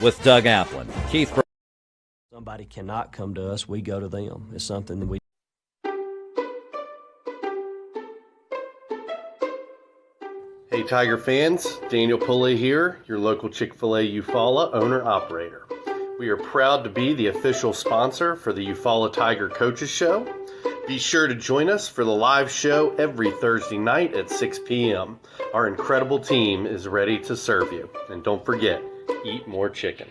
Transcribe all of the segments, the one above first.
with Doug Applin, Keith. Somebody cannot come to us, we go to them. It's something that we. Hey Tiger fans, Daniel Pulley here, your local Chick-Fil-A Eufaula owner-operator. We are proud to be the official sponsor for the Eufaula Tiger Coaches Show. Be sure to join us for the live show every Thursday night at 6 p.m. Our incredible team is ready to serve you. And don't forget, eat more chicken.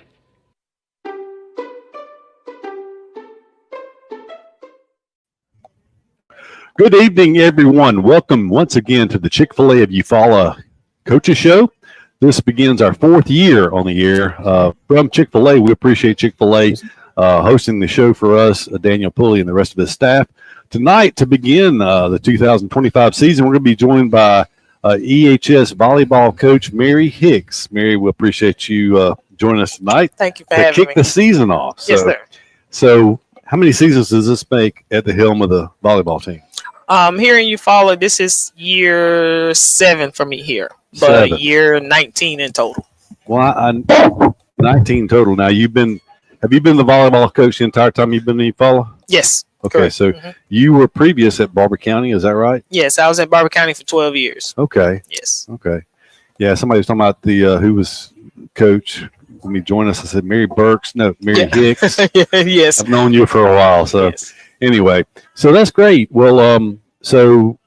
Good evening, everyone. Welcome once again to the Chick-fil-A of Eufaula Coaches Show. This begins our fourth year on the air. From Chick-fil-A, we appreciate Chick-fil-A hosting the show for us, Daniel Pulley and the rest of his staff. Tonight, to begin the 2025 season, we're going to be joined by EHS volleyball coach Mary Hicks. Mary, we appreciate you joining us tonight. Thank you for having me. To kick the season off. Yes, sir. So, how many seasons does this make at the helm of the volleyball team? Here in Eufaula, this is year 7 for me here, but year 19 in total. Well, 19 total. Now, have you been the volleyball coach the entire time you've been in Eufaula? Yes. Okay, correct. so you were previous at Barber County, is that right? Yes, I was at Barber County for 12 years. Okay. Yes. Okay. Yeah, somebody was talking about the who was coach when he joined us. I said Mary Hicks. Yes. I've known you for a while, so. Yes. Anyway, so that's great. Well, so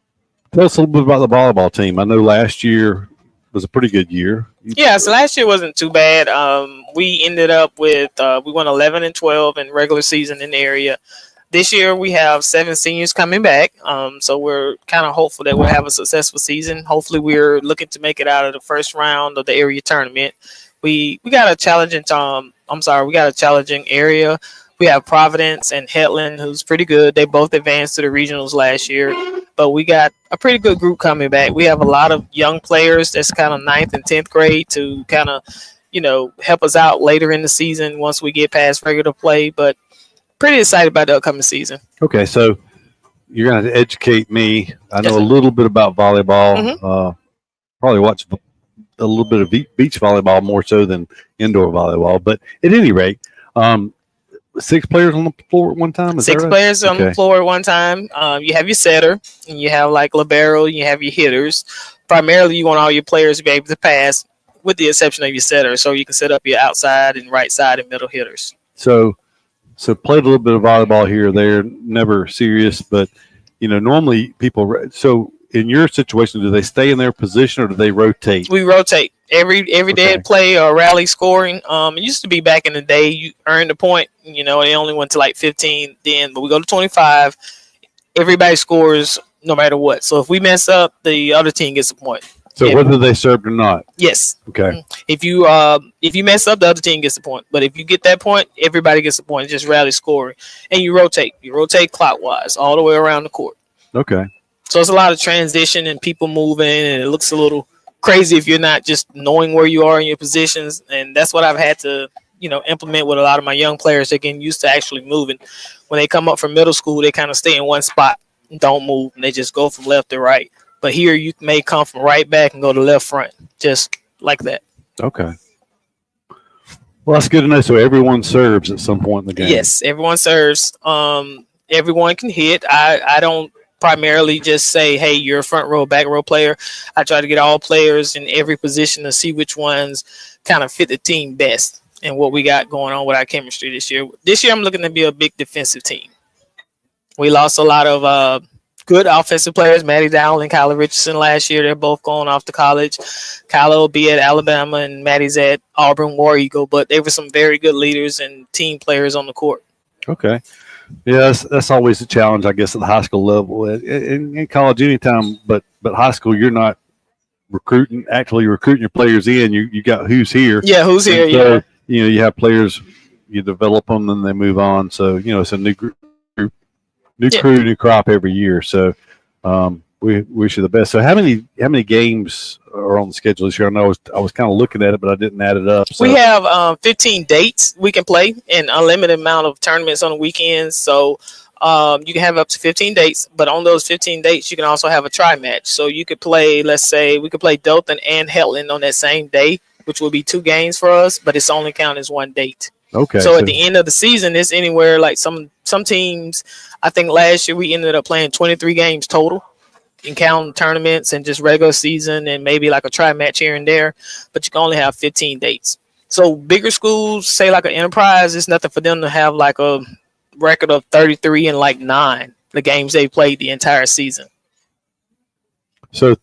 tell us a little bit about the volleyball team. I know last year was a pretty good year. Yeah, so last year wasn't too bad. We ended up with we won 11-12 in regular season in the area. This year we have 7 seniors coming back, so we're kind of hopeful that we'll have a successful season. Hopefully, we're looking to make it out of the first round of the area tournament. We got a challenging we got a challenging area. We have Providence and Hetland, who's pretty good. They both advanced to the regionals last year, but we got a pretty good group coming back. We have a lot of young players that's kind of 9th and 10th grade to kind of, help us out later in the season once we get past regular play. But pretty excited about the upcoming season. Okay, so you're going to educate me. I know a little bit about volleyball. Probably watch a little bit of beach volleyball more so than indoor volleyball. But at any rate, 6 players on the floor at one time? Is 6 that right? players on the floor at one time. You have your setter, and you have like libero, and you have your hitters. Primarily, you want all your players to be able to pass, with the exception of your setter, so you can set up your outside and right side and middle hitters. So played a little bit of volleyball here or there, never serious, but normally people. So in your situation, do they stay in their position or do they rotate? We rotate every day at play or rally scoring. It used to be back in the day you earned a point. They only went to like 15 then, but we go to 25. Everybody scores no matter what. So if we mess up, the other team gets a point. So whether they served or not. Yes. Okay. If you mess up, the other team gets a point. But if you get that point, everybody gets a point. It's just rally scoring, and you rotate. You rotate clockwise all the way around the court. Okay. So it's a lot of transition and people moving, and it looks a little crazy if you're not just knowing where you are in your positions. And that's what I've had to, implement with a lot of my young players. They're getting used to actually moving. When they come up from middle school, they kind of stay in one spot and don't move, and they just go from left to right. But here you may come from right back and go to left front, just like that. Okay. Well, that's good to know. So everyone serves at some point in the game. Yes, everyone serves. Everyone can hit. I don't primarily just say, hey, you're a front row, back row player. I try to get all players in every position to see which ones kind of fit the team best and what we got going on with our chemistry this year. This year, I'm looking to be a big defensive team. We lost a lot of good offensive players, Maddie Dowell and Kyla Richardson last year. They're both going off to college. Kyla will be at Alabama and Maddie's at Auburn War Eagle, but they were some very good leaders and team players on the court. Okay. Yeah, that's always a challenge, I guess, at the high school level. In college, anytime, but high school, you're not actively recruiting your players in. You got who's here. Yeah, who's here. So, you have players, you develop them, and they move on. So, it's a new group, new crew, new crop every year. So, we wish you the best. So, how many games are on the schedule this year? I know I was kind of looking at it, but I didn't add it up. So. We have 15 dates we can play and unlimited amount of tournaments on the weekends. So you can have up to 15 dates, but on those 15 dates, you can also have a tri-match. So you could play, let's say, we could play Dothan and Hetland on that same day, which will be 2 games for us, but it's only counted as 1 date. Okay. So at the end of the season, it's anywhere like some teams. I think last year we ended up playing 23 games total, in counting tournaments and just regular season and maybe like a try match here and there. But you can only have 15 dates. So bigger schools, say like an Enterprise, it's nothing for them to have like a record of 33 and like 9 the games they played the entire season. So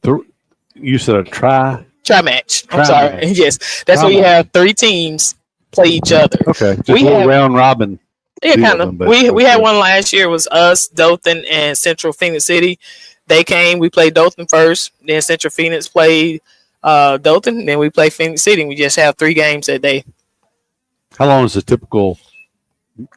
you said a try match. I'm sorry. Match. Yes, that's where you have 3 teams play each other. Okay, just a little round robin. Yeah, kind of. We had one last year. It was us, Dothan, and Central Phoenix City. They came. We played Dothan first. Then Central Phoenix played Dothan. Then we played Phoenix City. We just have 3 games that day. How long does a typical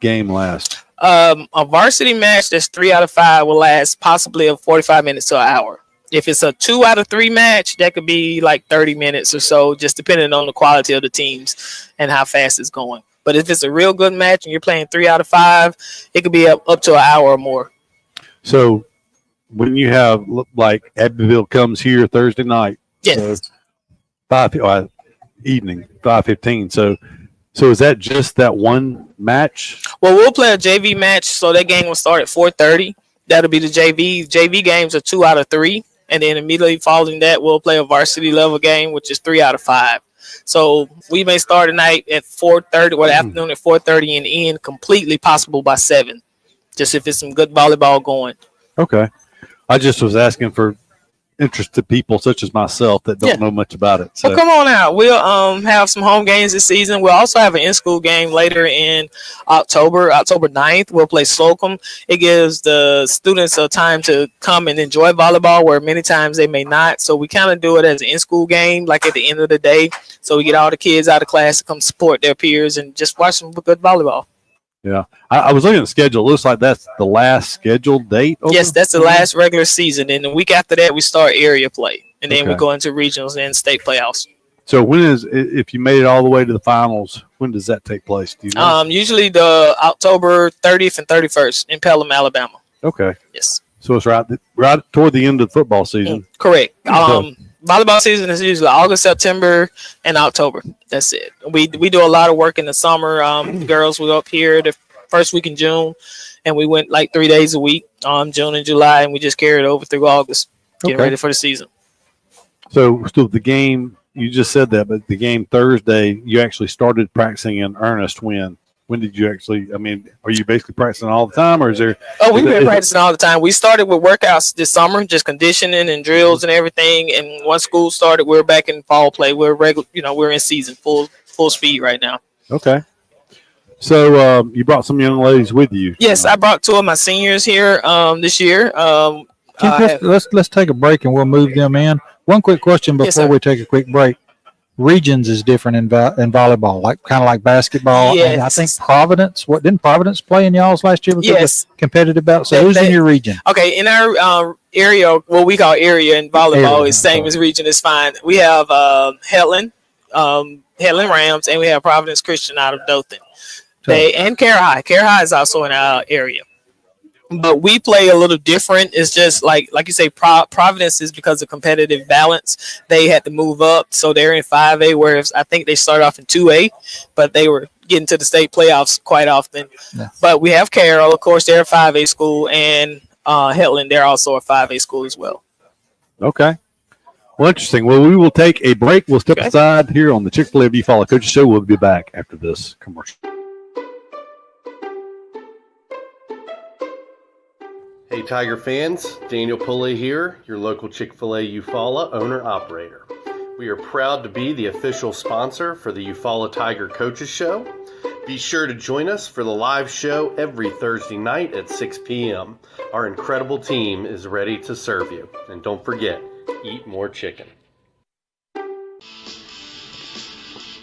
game last? A varsity match that's 3 out of 5 will last possibly of 45 minutes to an hour. If it's a 2 out of 3 match, that could be like 30 minutes or so, just depending on the quality of the teams and how fast it's going. But if it's a real good match and you're playing 3 out of 5, it could be up to an hour or more. So when you have like Abbeville comes here Thursday night, yes, so evening 5:15. So is that just that one match? Well, we'll play a JV match, so that game will start at 4:30. That'll be the JV. JV games are 2 out of 3, and then immediately following that, we'll play a varsity level game, which is 3 out of 5. So we may start tonight at 4:30 or the afternoon at 4:30 and end completely possible by 7, just if it's some good volleyball going. Okay. I just was asking for interested people such as myself that don't know much about it. So well, come on out. We'll have some home games this season. We'll also have an in-school game later in October 9th. We'll play Slocum. It gives the students a time to come and enjoy volleyball where many times they may not. So we kind of do it as an in-school game, like at the end of the day. So we get all the kids out of class to come support their peers and just watch some good volleyball. Yeah, I was looking at the schedule. It looks like that's the last scheduled date. Yes, that's the last regular season. And the week after that, we start area play. And then we go into regionals and state playoffs. So if you made it all the way to the finals, when does that take place? Do you know? Usually the October 30th and 31st in Pelham, Alabama. Okay. Yes. So it's right toward the end of the football season. Correct. Volleyball season is usually August, September, and October. That's it. We do a lot of work in the summer. Girls will go up here the first week in June, and we went like 3 days a week, June and July, and we just carried over through August, getting ready for the season. So the game, you just said that, but the game Thursday, you actually started practicing in earnest when? When did you actually, are you basically practicing all the time, or is there? Oh, we've been practicing all the time. We started with workouts this summer, just conditioning and drills and everything. And once school started, we're back in fall play. We're we're in season, full speed right now. Okay. So you brought some young ladies with you. Yes, I brought 2 of my seniors here this year. Let's take a break and we'll move them in. One quick question before we take a quick break. Regions is different in volleyball, kind of like basketball. Yes. And I think Providence. Didn't Providence play in y'all's last year? Yes. Competitive bout. So who's in your region? Okay, in our area, what we call area in volleyball is same as region is fine. We have Headland Rams, and we have Providence Christian out of Dothan. And Care High. Care High is also in our area. But we play a little different. It's just like you say, Providence is because of competitive balance. They had to move up, so they're in 5A, whereas I think they started off in 2A, but they were getting to the state playoffs quite often. Yeah. But we have Carroll, of course, they're a 5A school, and Headland, they're also a 5A school as well. Okay. Well, interesting. Well, we will take a break. We'll step aside here on the Chick-Fil-A Follow Coaches Show. We'll be back after this commercial. Hey Tiger fans, Daniel Pulley here, your local Chick-fil-A Eufaula owner-operator. We are proud to be the official sponsor for the Eufaula Tiger Coaches Show. Be sure to join us for the live show every Thursday night at 6 p.m. Our incredible team is ready to serve you. And don't forget, eat more chicken.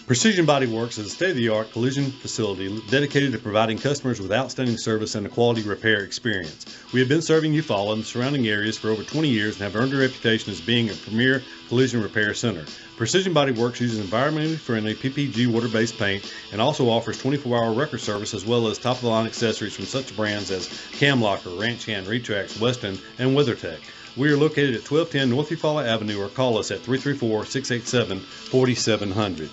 Precision Body Works is a state-of-the-art collision facility dedicated to providing customers with outstanding service and a quality repair experience. We have been serving Eufaula and the surrounding areas for over 20 years and have earned a reputation as being a premier collision repair center. Precision Body Works uses environmentally friendly PPG water-based paint and also offers 24-hour record service as well as top-of-the-line accessories from such brands as Cam Locker, Ranch Hand, Retrax, Weston, and WeatherTech. We are located at 1210 North Eufaula Avenue, or call us at 334-687-4700.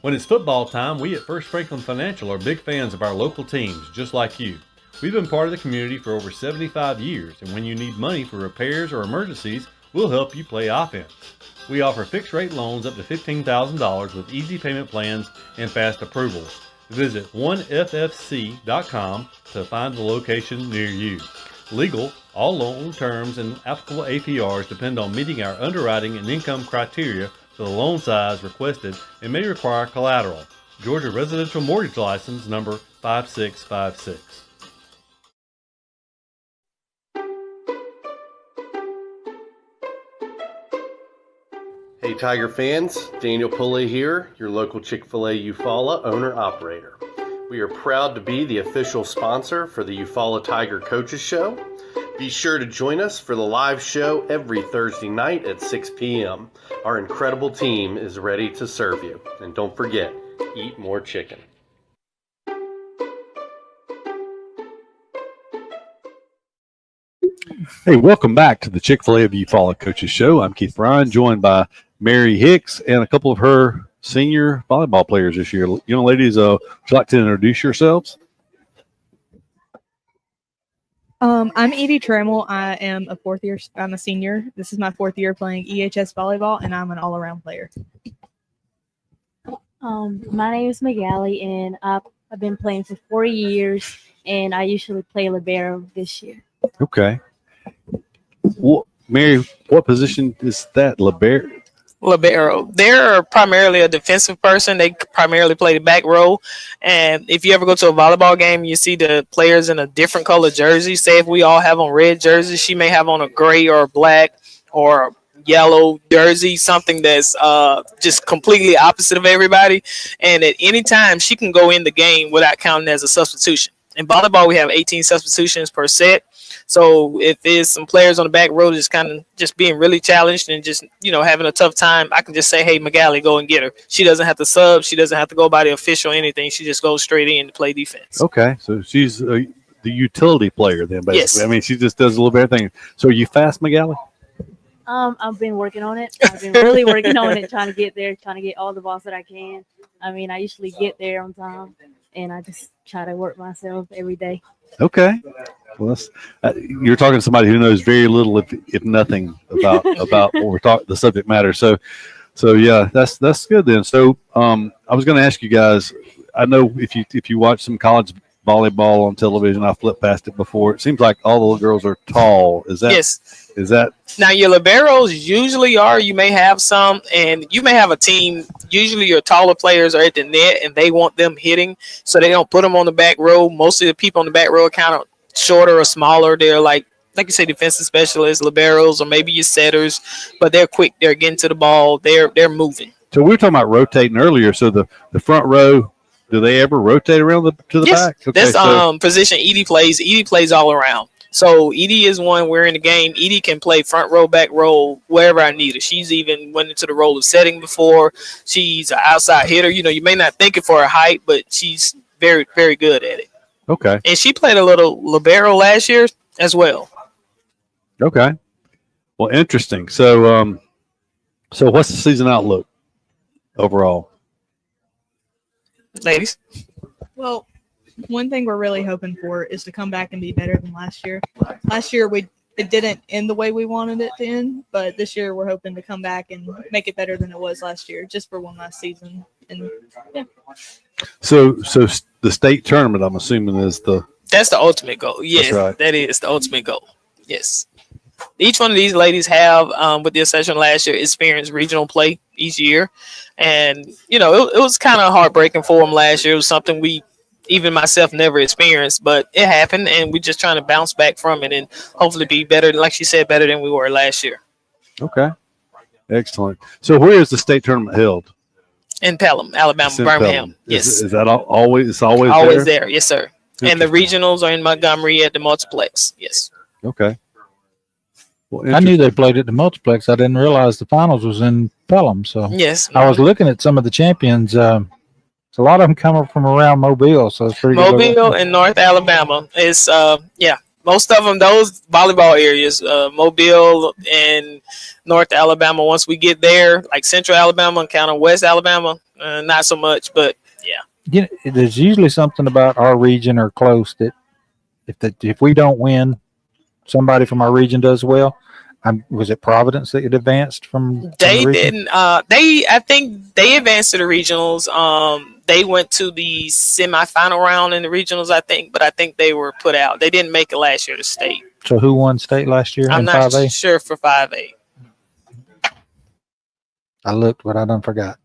When it's football time, we at First Franklin Financial are big fans of our local teams, just like you. We've been part of the community for over 75 years, and when you need money for repairs or emergencies, we'll help you play offense. We offer fixed-rate loans up to $15,000 with easy payment plans and fast approvals. Visit 1ffc.com to find the location near you. Legal, all loan terms and applicable APRs depend on meeting our underwriting and income criteria for the loan size requested and may require collateral. Georgia Residential Mortgage License number 5656. Hey Tiger fans, Daniel Pulley here, your local Chick-Fil-A Eufaula owner-operator. We are proud to be the official sponsor for the Eufaula Tiger Coaches Show. Be sure to join us for the live show every Thursday night at 6 p.m. Our incredible team is ready to serve you. And don't forget, eat more chicken. Hey, welcome back to the Chick-fil-A of Eufaula Coaches Show. I'm Keith Bryan, joined by Mary Hicks and a couple of her senior volleyball players this year. Young ladies, would you like to introduce yourselves? I'm Edie Trammell. I am a fourth year. I'm a senior. This is my fourth year playing EHS volleyball, and I'm an all-around player. My name is Magali, and I've been playing for 4 years, and I usually play libero this year. Okay. Mary, what position is that? Libero? They're primarily a defensive person. They primarily play the back row. And if you ever go to a volleyball game, you see the players in a different color jersey. Say if we all have on red jerseys, she may have on a gray or a black or yellow jersey, something that's just completely opposite of everybody. And at any time, she can go in the game without counting as a substitution. In volleyball, we have 18 substitutions per set. So if there's some players on the back row just kind of just being really challenged and just, having a tough time, I can just say, hey, Magali, go and get her. She doesn't have to sub. She doesn't have to go by the official or anything. She just goes straight in to play defense. Okay. So she's the utility player then, basically. Yes. I mean, she just does a little bit of everything. So are you fast, Magali? I've been working on it. I've been really working on it, trying to get there, trying to get all the balls that I can. I mean, I usually get there on time, and I just try to work myself every day. Okay. Well, you're talking to somebody who knows very little, if nothing, about what we're talking, the subject matter. So yeah, that's good then. So I was going to ask you guys. I know if you watch some college volleyball on television, I flipped past it before. It seems like all the little girls are tall. Is that? Yes. Is that? Now your liberos usually are. You may have some, and you may have a team. Usually your taller players are at the net, and they want them hitting, so they don't put them on the back row. Most of the people on the back row are kind of shorter or smaller. They're like you say, defensive specialists, liberos, or maybe your setters, but they're quick. They're getting to the ball. They're moving. So we were talking about rotating earlier. So the front row, do they ever rotate around to the back? Okay, that's position Edie plays. Edie plays all around. So Edie is one. We're in the game. Edie can play front row, back row, wherever I need her. She's even went into the role of setting before. She's an outside hitter. You may not think it for her height, but she's very, very good at it. Okay. And she played a little libero last year as well. Okay. Well, interesting. So, so what's the season outlook overall? Ladies? Well, one thing we're really hoping for is to come back and be better than last year. Last year, it didn't end the way we wanted it to end, but this year we're hoping to come back and make it better than it was last year, just for one last season. And yeah. So the state tournament, I'm assuming, that's the ultimate goal. Yes, right. That is the ultimate goal. Yes. Each one of these ladies have, with the exception last year, experienced regional play each year. And, it was kind of heartbreaking for them last year. It was something even myself never experienced, but it happened, and we're just trying to bounce back from it and hopefully be better, like she said, better than we were last year. Okay. Excellent. So where is the state tournament held? In Pelham, Alabama, Birmingham. Yes. Is that always? It's always there. Yes, sir. And the regionals are in Montgomery at the multiplex. Yes. Okay. Well, I knew they played at the multiplex. I didn't realize the finals was in Pelham. So yes, I was looking at some of the champions. So a lot of them coming from around Mobile. So it's pretty Mobile and North Alabama. It's a most of them, those volleyball areas, Mobile and North Alabama. Once we get there, like Central Alabama and kind of West Alabama, not so much. But yeah, there's usually something about our region or close that if we don't win, somebody from our region does well. Was it Providence that had advanced from they the didn't. I think they advanced to the regionals. They went to the semifinal round in the regionals, I think, but I think they were put out. They didn't make it last year to state. So who won state last year I'm in not 5A? sure for 5A. I looked, but I done forgot.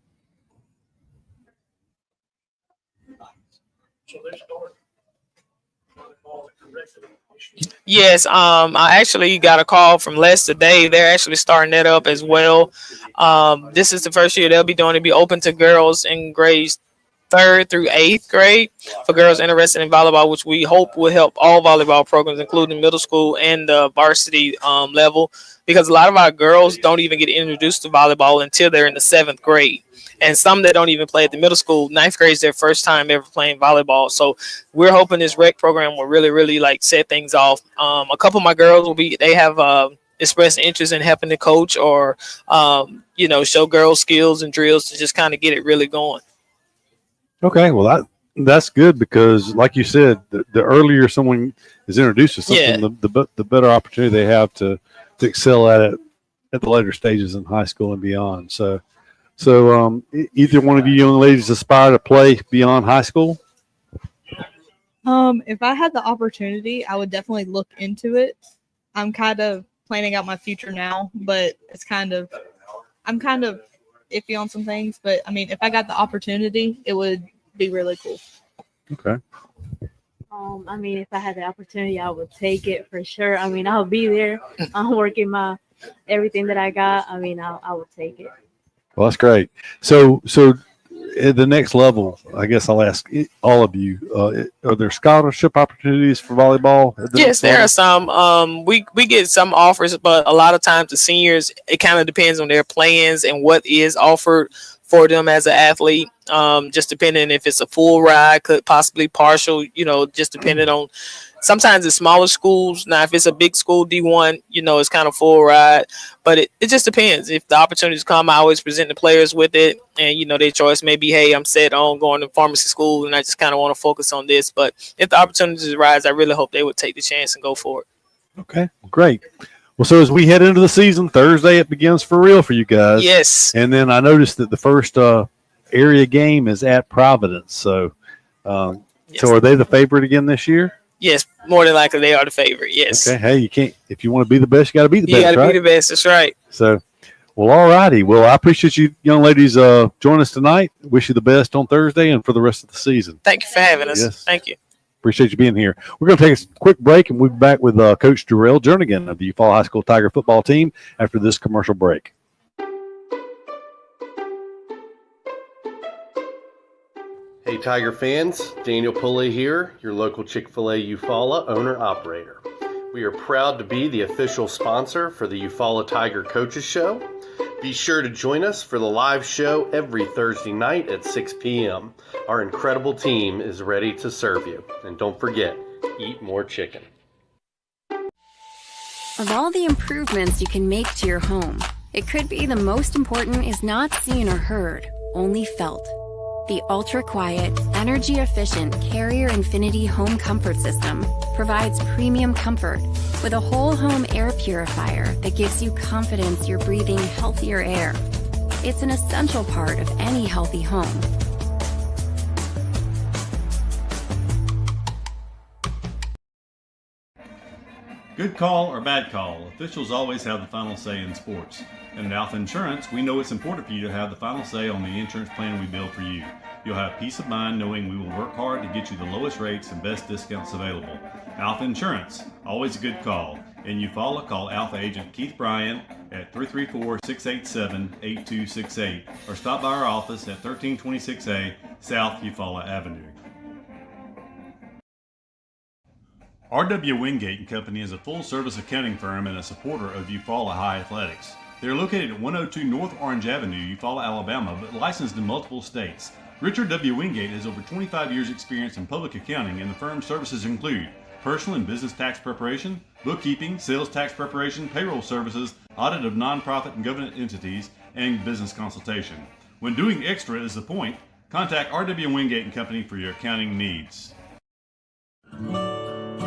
Yes, I actually got a call from Les today. They're actually starting that up as well. This is the first year they'll be doing it. Be open to girls in grades 3rd through 8th grade for girls interested in volleyball, which we hope will help all volleyball programs, including middle school and the varsity level, because a lot of our girls don't even get introduced to volleyball until they're in the 7th grade. And some that don't even play at the middle school, 9th grade is their first time ever playing volleyball. So we're hoping this rec program will really like set things off. A couple of my girls they have expressed interest in helping the coach or, show girls skills and drills to just kind of get it really going. Okay, well that's good because, like you said, the earlier someone is introduced to something, the better opportunity they have to excel at it at the later stages in high school and beyond. So either one of you young ladies aspire to play beyond high school? If I had the opportunity, I would definitely look into it. I'm kind of planning out my future now, but I'm kind of iffy on some things. But I mean, if I got the opportunity, it would be really cool. Okay. I mean, if I had the opportunity, I would take it for sure. I mean, I'll be there. I'm working everything that I got. I mean, I will take it. Well, that's great. So at the next level, I guess I'll ask all of you: are there scholarship opportunities for volleyball? Yes, there are some. We get some offers, but a lot of times the seniors, it kind of depends on their plans and what is offered for them as an athlete. Just depending if it's a full ride, could possibly partial. Just depending on. Sometimes it's smaller schools. Now, if it's a big school, D1, it's kind of full ride. But it just depends. If the opportunities come, I always present the players with it. And, their choice may be, hey, I'm set on going to pharmacy school, and I just kind of want to focus on this. But if the opportunities arise, I really hope they would take the chance and go for it. Okay, great. Well, so as we head into the season, Thursday, it begins for real for you guys. Yes. And then I noticed that the first area game is at Providence. So, So are they the favorite again this year? Yes, more than likely they are the favorite. Yes. Okay. Hey, you can't. If you want to be the best, you got to be the best. You got to be the best. That's right. So, well, all righty. Well, I appreciate you young ladies joining us tonight. Wish you the best on Thursday and for the rest of the season. Thank you for having us. Yes. Thank you. Appreciate you being here. We're going to take a quick break, and we'll be back with Coach Jarrell Jernigan of the Eufaula High School Tiger football team after this commercial break. Hey Tiger fans, Daniel Pulley here, your local Chick-Fil-A Eufaula owner-operator. We are proud to be the official sponsor for the Eufaula Tiger Coaches Show. Be sure to join us for the live show every Thursday night at 6 p.m. Our incredible team is ready to serve you. And don't forget, eat more chicken. Of all the improvements you can make to your home, it could be the most important is not seen or heard, only felt. The ultra-quiet, energy-efficient Carrier Infinity Home Comfort System provides premium comfort with a whole home air purifier that gives you confidence you're breathing healthier air. It's an essential part of any healthy home. Good call or bad call, officials always have the final say in sports. And at Alpha Insurance, we know it's important for you to have the final say on the insurance plan we build for you. You'll have peace of mind knowing we will work hard to get you the lowest rates and best discounts available. Alpha Insurance, always a good call. In Eufaula, call Alpha Agent Keith Bryan at 334-687-8268 or stop by our office at 1326A South Eufaula Avenue. R.W. Wingate and Company is a full-service accounting firm and a supporter of Eufaula High Athletics. They are located at 102 North Orange Avenue, Eufaula, Alabama, but licensed in multiple states. Richard W. Wingate has over 25 years' experience in public accounting, and the firm's services include personal and business tax preparation, bookkeeping, sales tax preparation, payroll services, audit of nonprofit and government entities, and business consultation. When doing extra is the point, contact R.W. Wingate and Company for your accounting needs.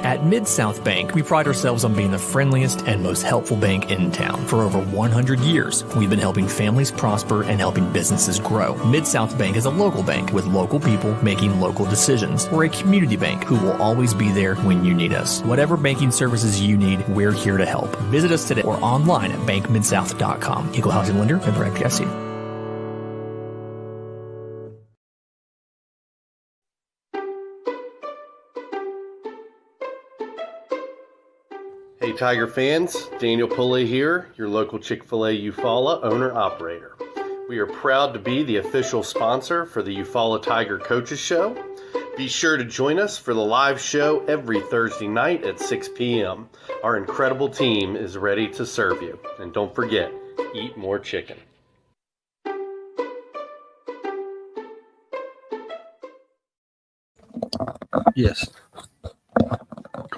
At Mid-South Bank, we pride ourselves on being the friendliest and most helpful bank in town. For over 100 years, we've been helping families prosper and helping businesses grow. Mid-South Bank is a local bank with local people making local decisions. We're a community bank who will always be there when you need us. Whatever banking services you need, we're here to help. Visit us today or online at bankmidsouth.com. Equal housing lender, member FDIC. Hey Tiger fans, Daniel Pulley here, your local Chick-Fil-A Eufaula owner-operator. We are proud to be the official sponsor for the Eufaula Tiger Coaches Show. Be sure to join us for the live show every Thursday night at 6 p.m. Our incredible team is ready to serve you. And don't forget, eat more chicken. Yes.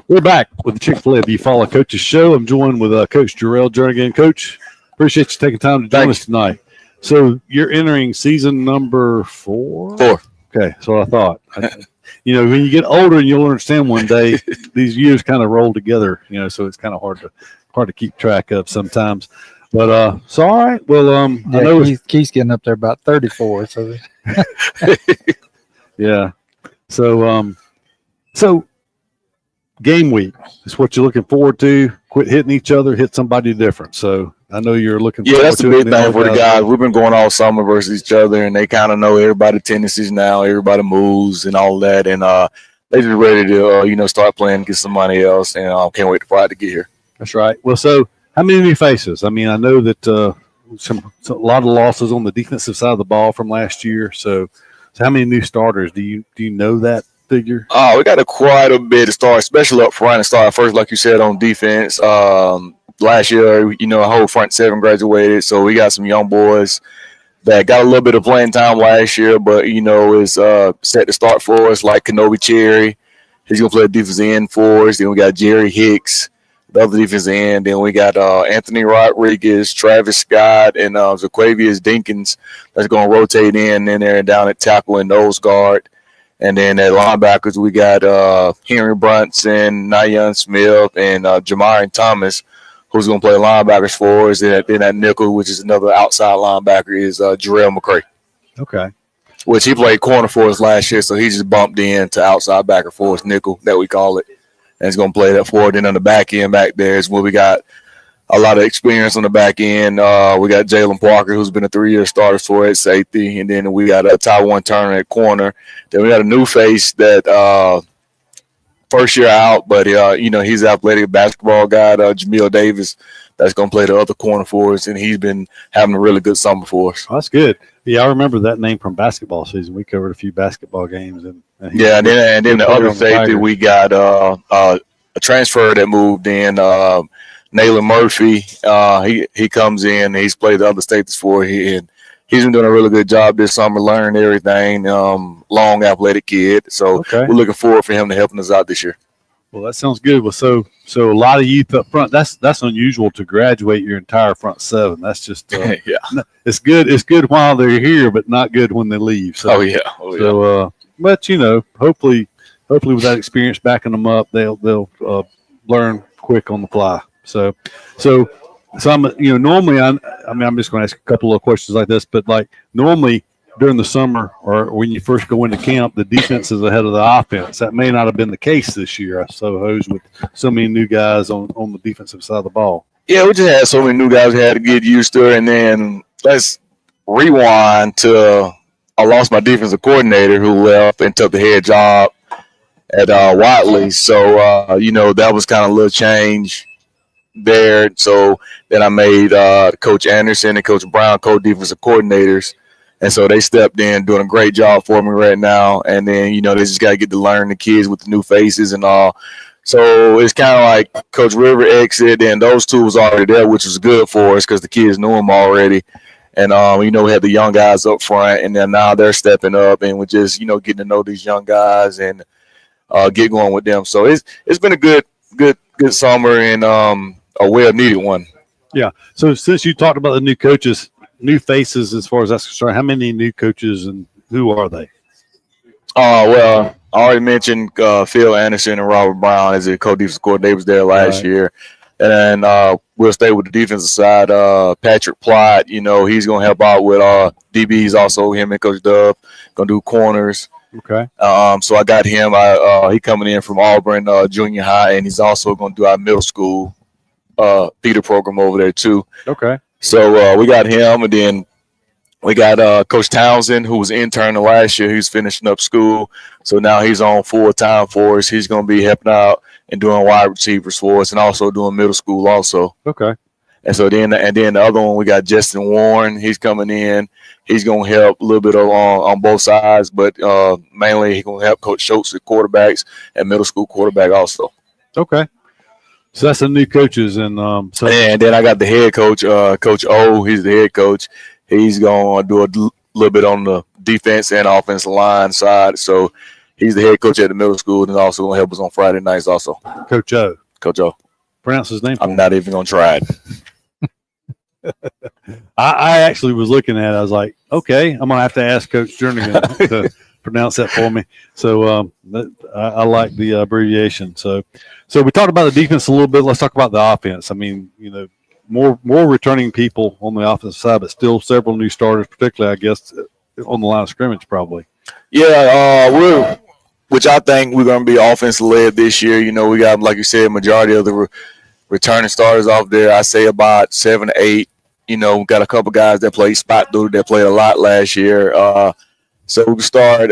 We're back with the Chick-fil-A Eufaula Coaches Show. I'm joined with Coach Jarrell Jernigan. Coach, appreciate you taking time to join us tonight. So you're entering season number 4? 4. Okay, that's what I thought. You know, when you get older and you'll understand one day, these years kind of roll together, you know, so it's kind of hard to keep track of sometimes. But so all right. Well, I know Keith's getting up there about 34. So yeah. So game week is what you're looking forward to. Quit hitting each other, hit somebody different. So I know you're looking. Yeah, that's the big thing for the guys. We've been going all summer versus each other, and they kind of know everybody's tendencies now. Everybody moves and all that, and they just ready to start playing against somebody else. And can't wait for Friday to get here. That's right. Well, so how many new faces? I mean, I know that a lot of losses on the defensive side of the ball from last year. So how many new starters do you know that figure? We got quite a bit to start, especially up front and start first, like you said, on defense. Last year, a whole front seven graduated, so we got some young boys that got a little bit of playing time last year, but is set to start for us, like Kenobi Cherry. He's gonna play defensive end for us. Then we got Jerry Hicks, the other defensive end. Then we got Anthony Rodriguez, Travis Scott, and Zaquavius Dinkins that's gonna rotate in there and down at tackle and nose guard. And then at linebackers, we got Henry Brunson, Nyan Smith, and Jamarian Thomas, who's going to play linebackers for us. And then at nickel, which is another outside linebacker, is Jarrell McCray. Okay. Which he played corner for us last year, so he just bumped in to outside backer for us, nickel, that we call it. And he's going to play that forward. Then on the back end back there is where we got a lot of experience on the back end. We got Jalen Parker, who's been a 3-year starter for at safety. And then we got Taiwan Turner at corner. Then we got a new face that first year out, but he's an athletic basketball guy, Jamil Davis, that's going to play the other corner for us, and he's been having a really good summer for us. Oh, that's good. Yeah, I remember that name from basketball season. We covered a few basketball games, and and then the other safety we got a transfer that moved in, Naylor Murphy. He comes in, he's played the other states for you, and he's been doing a really good job this summer, learning everything. Long athletic kid, so we're looking forward for him to helping us out this year. Well, that sounds good. Well, so a lot of youth up front. That's unusual to graduate your entire front seven. That's just It's good. It's good while they're here, but not good when they leave. So, but hopefully with that experience backing them up, they'll learn quick on the fly. So I'm normally I'm just going to ask a couple of questions like this, but like normally during the summer or when you first go into camp, the defense is ahead of the offense. That may not have been the case this year, I suppose, with so many new guys on the defensive side of the ball. Yeah, we just had so many new guys we had to get used to it. And then let's rewind to I lost my defensive coordinator who left and took the head job at Watley. So, that was kind of a little change there. So then I made Coach Anderson and Coach Brown co-defensive coordinators. And so they stepped in, doing a great job for me right now. And then, they just got to get to learn the kids with the new faces and all. So it's kind of like Coach River exit, and those two was already there, which was good for us because the kids knew him already. And, we had the young guys up front, and then now they're stepping up, and we're just, getting to know these young guys. And get going with them. So it's been a good summer and a well needed one. Yeah. So since you talked about the new coaches, new faces, as far as that's concerned, how many new coaches and who are they? Well, I already mentioned Phil Anderson and Robert Brown as a co-defensive coordinator. They was there last year. And then we'll stay with the defensive side. Patrick Plott, he's going to help out with DBs also, him and Coach Dub, going to do corners. Okay. So I got him. He coming in from Auburn Junior High, and he's also going to do our middle school feeder program over there too. Okay. So we got him, and then we got Coach Townsend, who was interning last year. He's finishing up school, so now he's on full time for us. He's going to be helping out and doing wide receivers for us, and also doing middle school also. Okay. And so then the other one, we got Justin Warren. He's coming in. He's going to help a little bit on both sides, but mainly he's going to help Coach Schultz with quarterbacks and middle school quarterback also. Okay. So that's the new coaches. And and then I got the head coach, Coach O. He's the head coach. He's going to do a little bit on the defense and offensive line side. So he's the head coach at the middle school and also going to help us on Friday nights also. Coach O. Coach O. Pronounce his name. I'm not even going to try it. I actually was looking at it. I was like, okay, I'm going to have to ask Coach Jernigan to pronounce that for me. So I like the abbreviation. So we talked about the defense a little bit. Let's talk about the offense. I mean, more returning people on the offensive side, but still several new starters, particularly, I guess, on the line of scrimmage probably. Yeah, which I think we're going to be offensive-led this year. We got, like you said, majority of the returning starters off there. I say about 7 to 8. We got a couple guys that played spot duty that played a lot last year. So we start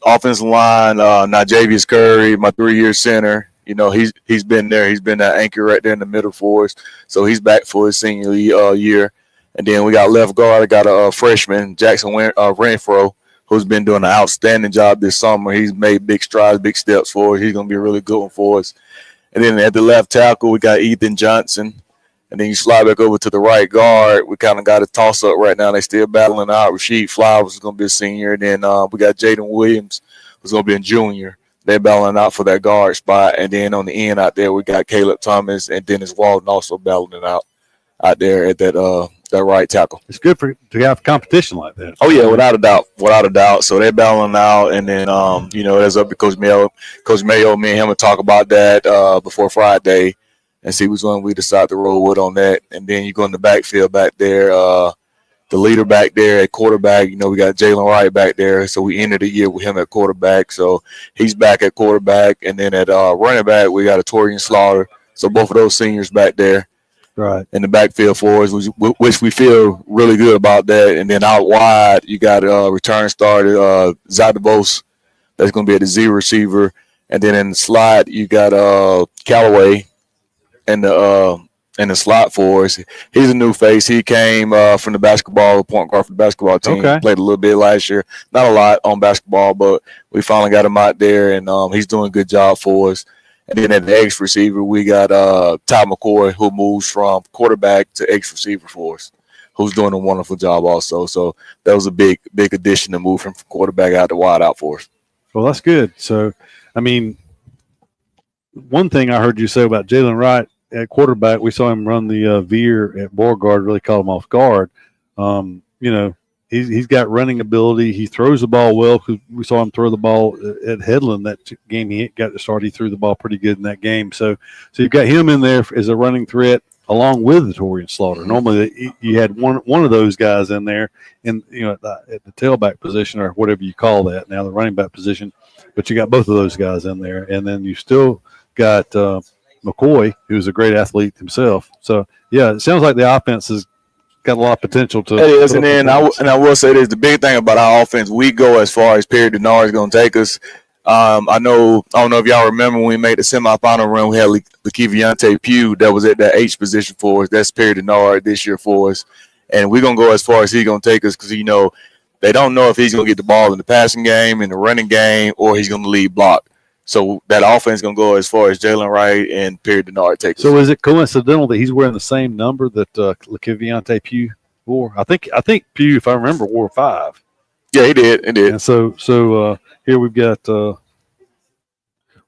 offensive line, Najavius Curry, my 3-year center. He's been there. He's been that anchor right there in the middle for us. So he's back for his senior year. And then we got left guard. I got a freshman, Jackson Renfro, who's been doing an outstanding job this summer. He's made big strides, big steps for us. He's going to be a really good one for us. And then at the left tackle, we got Ethan Johnson. And then you slide back over to the right guard. We kind of got a toss-up right now. They still battling out. Rasheed Flowers is going to be a senior. And then we got Jaden Williams, who's going to be a junior. They're battling out for that guard spot. And then on the end out there, we got Caleb Thomas and Dennis Walden also battling it out there at that right tackle. It's good to have competition like that. Oh, yeah, without a doubt. So they're battling out. And then, that's up to Coach Mayo. Coach Mayo, me and him will talk about that before Friday and see which one we decide to roll with on that. And then you go in the backfield back there, the leader back there at quarterback. We got Jalen Wright back there. So we ended the year with him at quarterback. So he's back at quarterback. And then at running back, we got a Torian Slaughter. So both of those seniors back there. Right. In the backfield for us, which we feel really good about that. And then out wide, you got return starter Zadabos. That's going to be at the Z receiver. And then in the slot, you got Callaway in the slot for us. He's a new face. He came from the basketball, point guard for the basketball team. Okay. Played a little bit last year. Not a lot on basketball, but we finally got him out there, and he's doing a good job for us. And then at the X receiver, we got Ty McCoy, who moves from quarterback to X receiver for us, who's doing a wonderful job also. So that was a big addition to move him from quarterback out to wide out for us. Well, that's good. So, I mean, one thing I heard you say about Jalen Wright at quarterback, we saw him run the veer at Beauregard, really caught him off guard. He's got running ability. He throws the ball well because we saw him throw the ball at Headland that game. He got to start. He threw the ball pretty good in that game. So you've got him in there as a running threat along with the Torian Slaughter. Normally you had one of those guys in there at the tailback position or whatever you call that now, the running back position. But you got both of those guys in there, and then you still got McCoy, who's a great athlete himself. So yeah, it sounds like the offense has got a lot of potential to. It is, and then I will say this: the big thing about our offense, we go as far as Perry Denard is going to take us. I don't know if y'all remember when we made the semifinal run, we had Lakeviante Pugh that was at that H position for us. That's Perry Denard this year for us, and we're gonna go as far as he's gonna take us because they don't know if he's gonna get the ball in the passing game, in the running game, or he's gonna lead block. So that offense is going to go as far as Jalen Wright and Perry Denard takes. So is it coincidental that he's wearing the same number that Lakeviante Pugh wore? I think Pugh, if I remember, wore 5. Yeah, he did. And so here we've got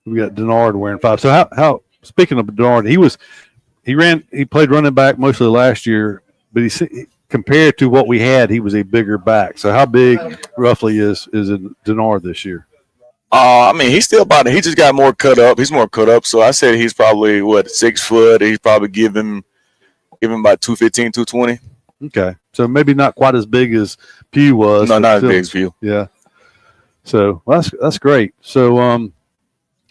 We got Denard wearing 5. So how speaking of Denard, he played running back mostly last year, but he compared to what we had, he was a bigger back. So how big roughly is Denard this year? I mean, he's still about it. He just got more cut up. He's more cut up. So I said he's probably 6 foot. He's probably give him about 215, 220. Okay. So maybe not quite as big as Pugh was. No, not as big as Pugh. Yeah. So that's great. So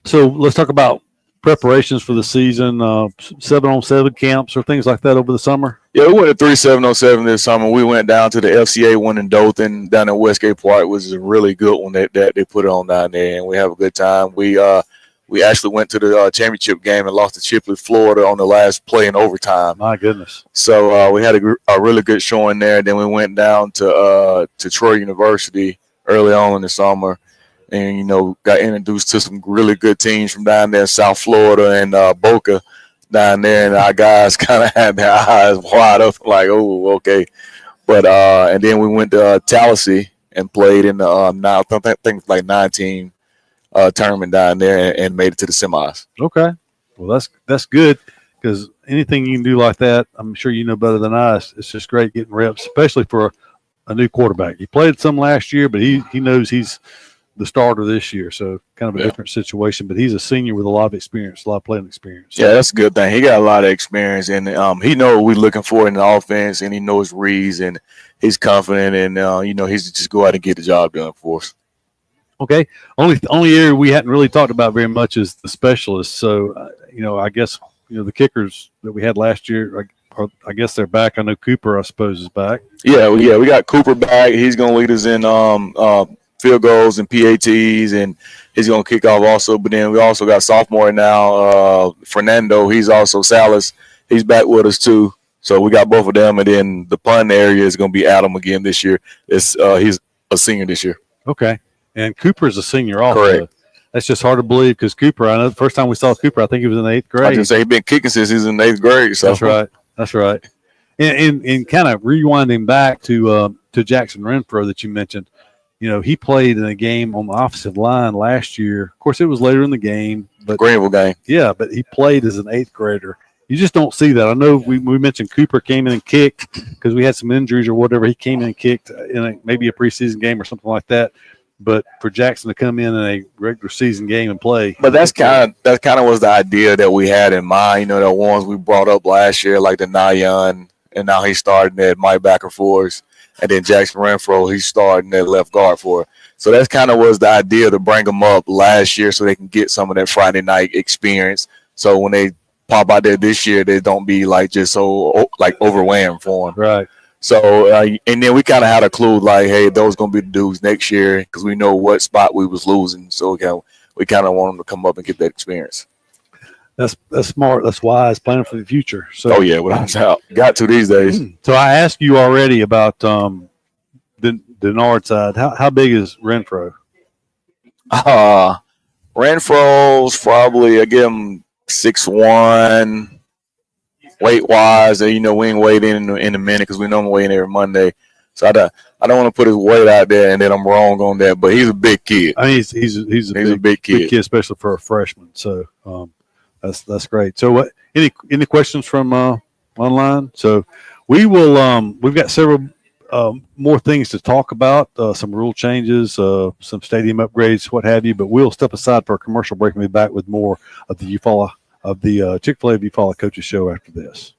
so let's talk about preparations for the season. 7-on-7 camps or things like that over the summer. Yeah, we went to 3 7-on-7 this summer. We went down to the FCA one in Dothan down at Westgate Park, which is a really good one that they put on down there, and we have a good time. We actually went to the championship game and lost to Chipley, Florida on the last play in overtime. My goodness. So we had a really good showing there. Then we went down to Troy University early on in the summer and, got introduced to some really good teams from down there in South Florida and Boca down there. And our guys kind of had their eyes wide up like, oh, okay. But and then we went to Tallahassee and played in the I think like 9-team tournament down there and made it to the semis. Okay. Well, that's good because anything you can do like that, I'm sure you know better than I. It's just great getting reps, especially for a new quarterback. He played some last year, but he knows he's the starter this year, so kind of a different situation. But he's a senior with a lot of experience, a lot of playing experience. Yeah, that's a good thing. He got a lot of experience, and he knows what we're looking for in the offense, and he knows reads, and he's confident, and he's just go out and get the job done for us. Okay. Only area we hadn't really talked about very much is the specialists. So, I guess, the kickers that we had last year, I guess they're back. I know Cooper, I suppose, is back. Yeah, we got Cooper back. He's going to lead us in field goals and PATs, and he's going to kick off also. But then we also got sophomore now, Fernando. He's also Salas. He's back with us too. So we got both of them. And then the punt area is going to be Adam again this year. He's a senior this year. Okay. And Cooper is a senior also. Correct. That's just hard to believe because Cooper, I know the first time we saw Cooper, I think he was in the 8th grade. I just say he's been kicking since he's in the 8th grade. So. That's right. And kind of rewinding back to Jackson Renfro that you mentioned, he played in a game on the offensive line last year. Of course, it was later in the game. But Greenville game. Yeah, but he played as an 8th grader. You just don't see that. I know we mentioned Cooper came in and kicked because we had some injuries or whatever. He came in and kicked in maybe a preseason game or something like that. But for Jackson to come in a regular season game and play, but that kind of was the idea that we had in mind. The ones we brought up last year, like the Nayan, and now he's starting at Mike Backer for us, and then Jackson Renfro, he's starting at left guard for us. So that kind of was the idea to bring them up last year so they can get some of that Friday night experience. So when they pop out there this year, they don't be just so overwhelmed for them. Right. So, and then we kind of had a clue hey, those going to be the dudes next year because we know what spot we was losing. So, we kind of want them to come up and get that experience. That's smart. That's wise, planning for the future. So, oh, yeah, without doubt. Got to these days. So, I asked you already about the Denard side. How big is Renfro? Renfro's probably, I give him 6'1". Weight-wise, we ain't weighed in a minute because we normally weigh in every Monday. So I don't want to put his weight out there and then I'm wrong on that. But he's a big kid. I mean, he's a big kid, especially for a freshman. So that's great. So what? Any questions from online? So we will. We've got several more things to talk about. Some rule changes, some stadium upgrades, what have you. But we'll step aside for a commercial break and be back with more of the Chick-Fil-A Eufaula Coaches Show after this.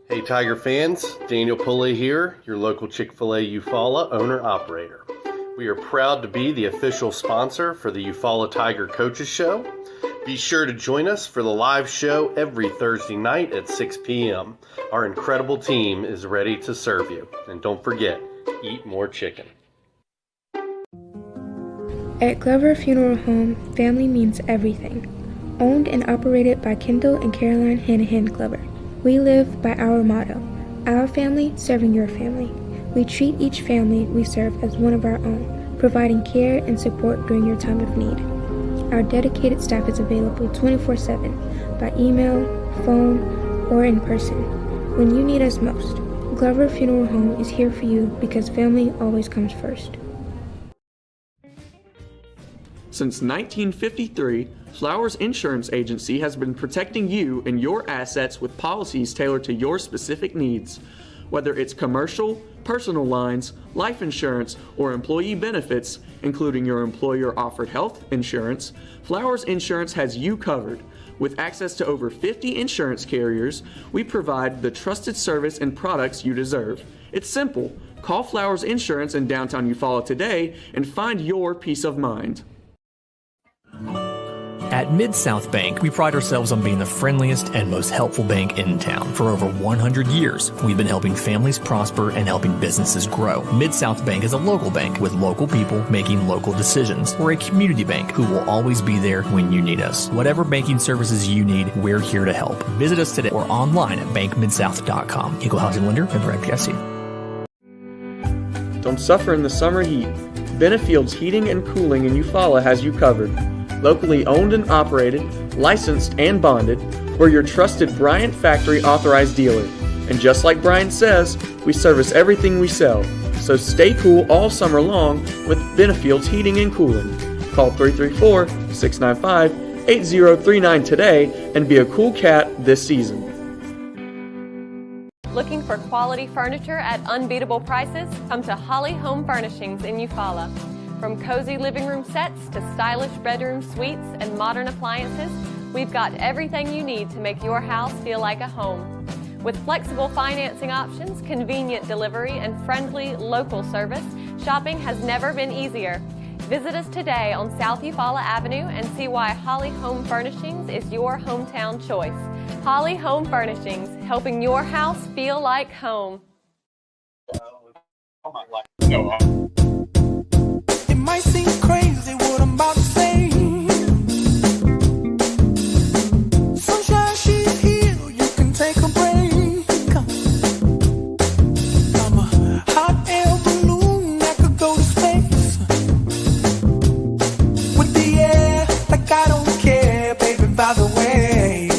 Hey Tiger fans, Daniel Pulley here, your local Chick-Fil-A Eufaula owner-operator. We are proud to be the official sponsor for the Eufaula Tiger Coaches Show. Be sure to join us for the live show every Thursday night at 6 p.m. Our incredible team is ready to serve you. And don't forget, eat more chicken. At Glover Funeral Home, family means everything. Owned and operated by Kendall and Caroline Hanahan Glover. We live by our motto, our family serving your family. We treat each family we serve as one of our own, providing care and support during your time of need. Our dedicated staff is available 24/7 by email, phone, or in person. When you need us most, Glover Funeral Home is here for you because family always comes first. Since 1953, Flowers Insurance Agency has been protecting you and your assets with policies tailored to your specific needs. Whether it's commercial, personal lines, life insurance, or employee benefits, including your employer-offered health insurance, Flowers Insurance has you covered. With access to over 50 insurance carriers, we provide the trusted service and products you deserve. It's simple. Call Flowers Insurance in downtown Eufaula today and find your peace of mind. At Mid-South Bank, we pride ourselves on being the friendliest and most helpful bank in town. For over 100 years, we've been helping families prosper and helping businesses grow. Mid-South Bank is a local bank with local people making local decisions. We're a community bank who will always be there when you need us. Whatever banking services you need, we're here to help. Visit us today or online at bankmidsouth.com. Equal housing lender, member FDIC. Don't suffer in the summer heat. Benefield's Heating and Cooling in Eufaula has you covered. Locally owned and operated, licensed and bonded, we're your trusted Bryant Factory authorized dealer. And just like Bryant says, we service everything we sell. So stay cool all summer long with Benefield's Heating and Cooling. Call 334-695-8039 today and be a cool cat this season. Looking for quality furniture at unbeatable prices? Come to Holly Home Furnishings in Eufaula. From cozy living room sets to stylish bedroom suites and modern appliances, we've got everything you need to make your house feel like a home. With flexible financing options, convenient delivery, and friendly local service, shopping has never been easier. Visit us today on South Eufaula Avenue and see why Holly Home Furnishings is your hometown choice. Holly Home Furnishings, helping your house feel like home. It might seem crazy what I'm about to say. Sunshine, she's here, you can take a break. I'm a hot air balloon that could go to space. With the air, like I don't care, baby, by the way.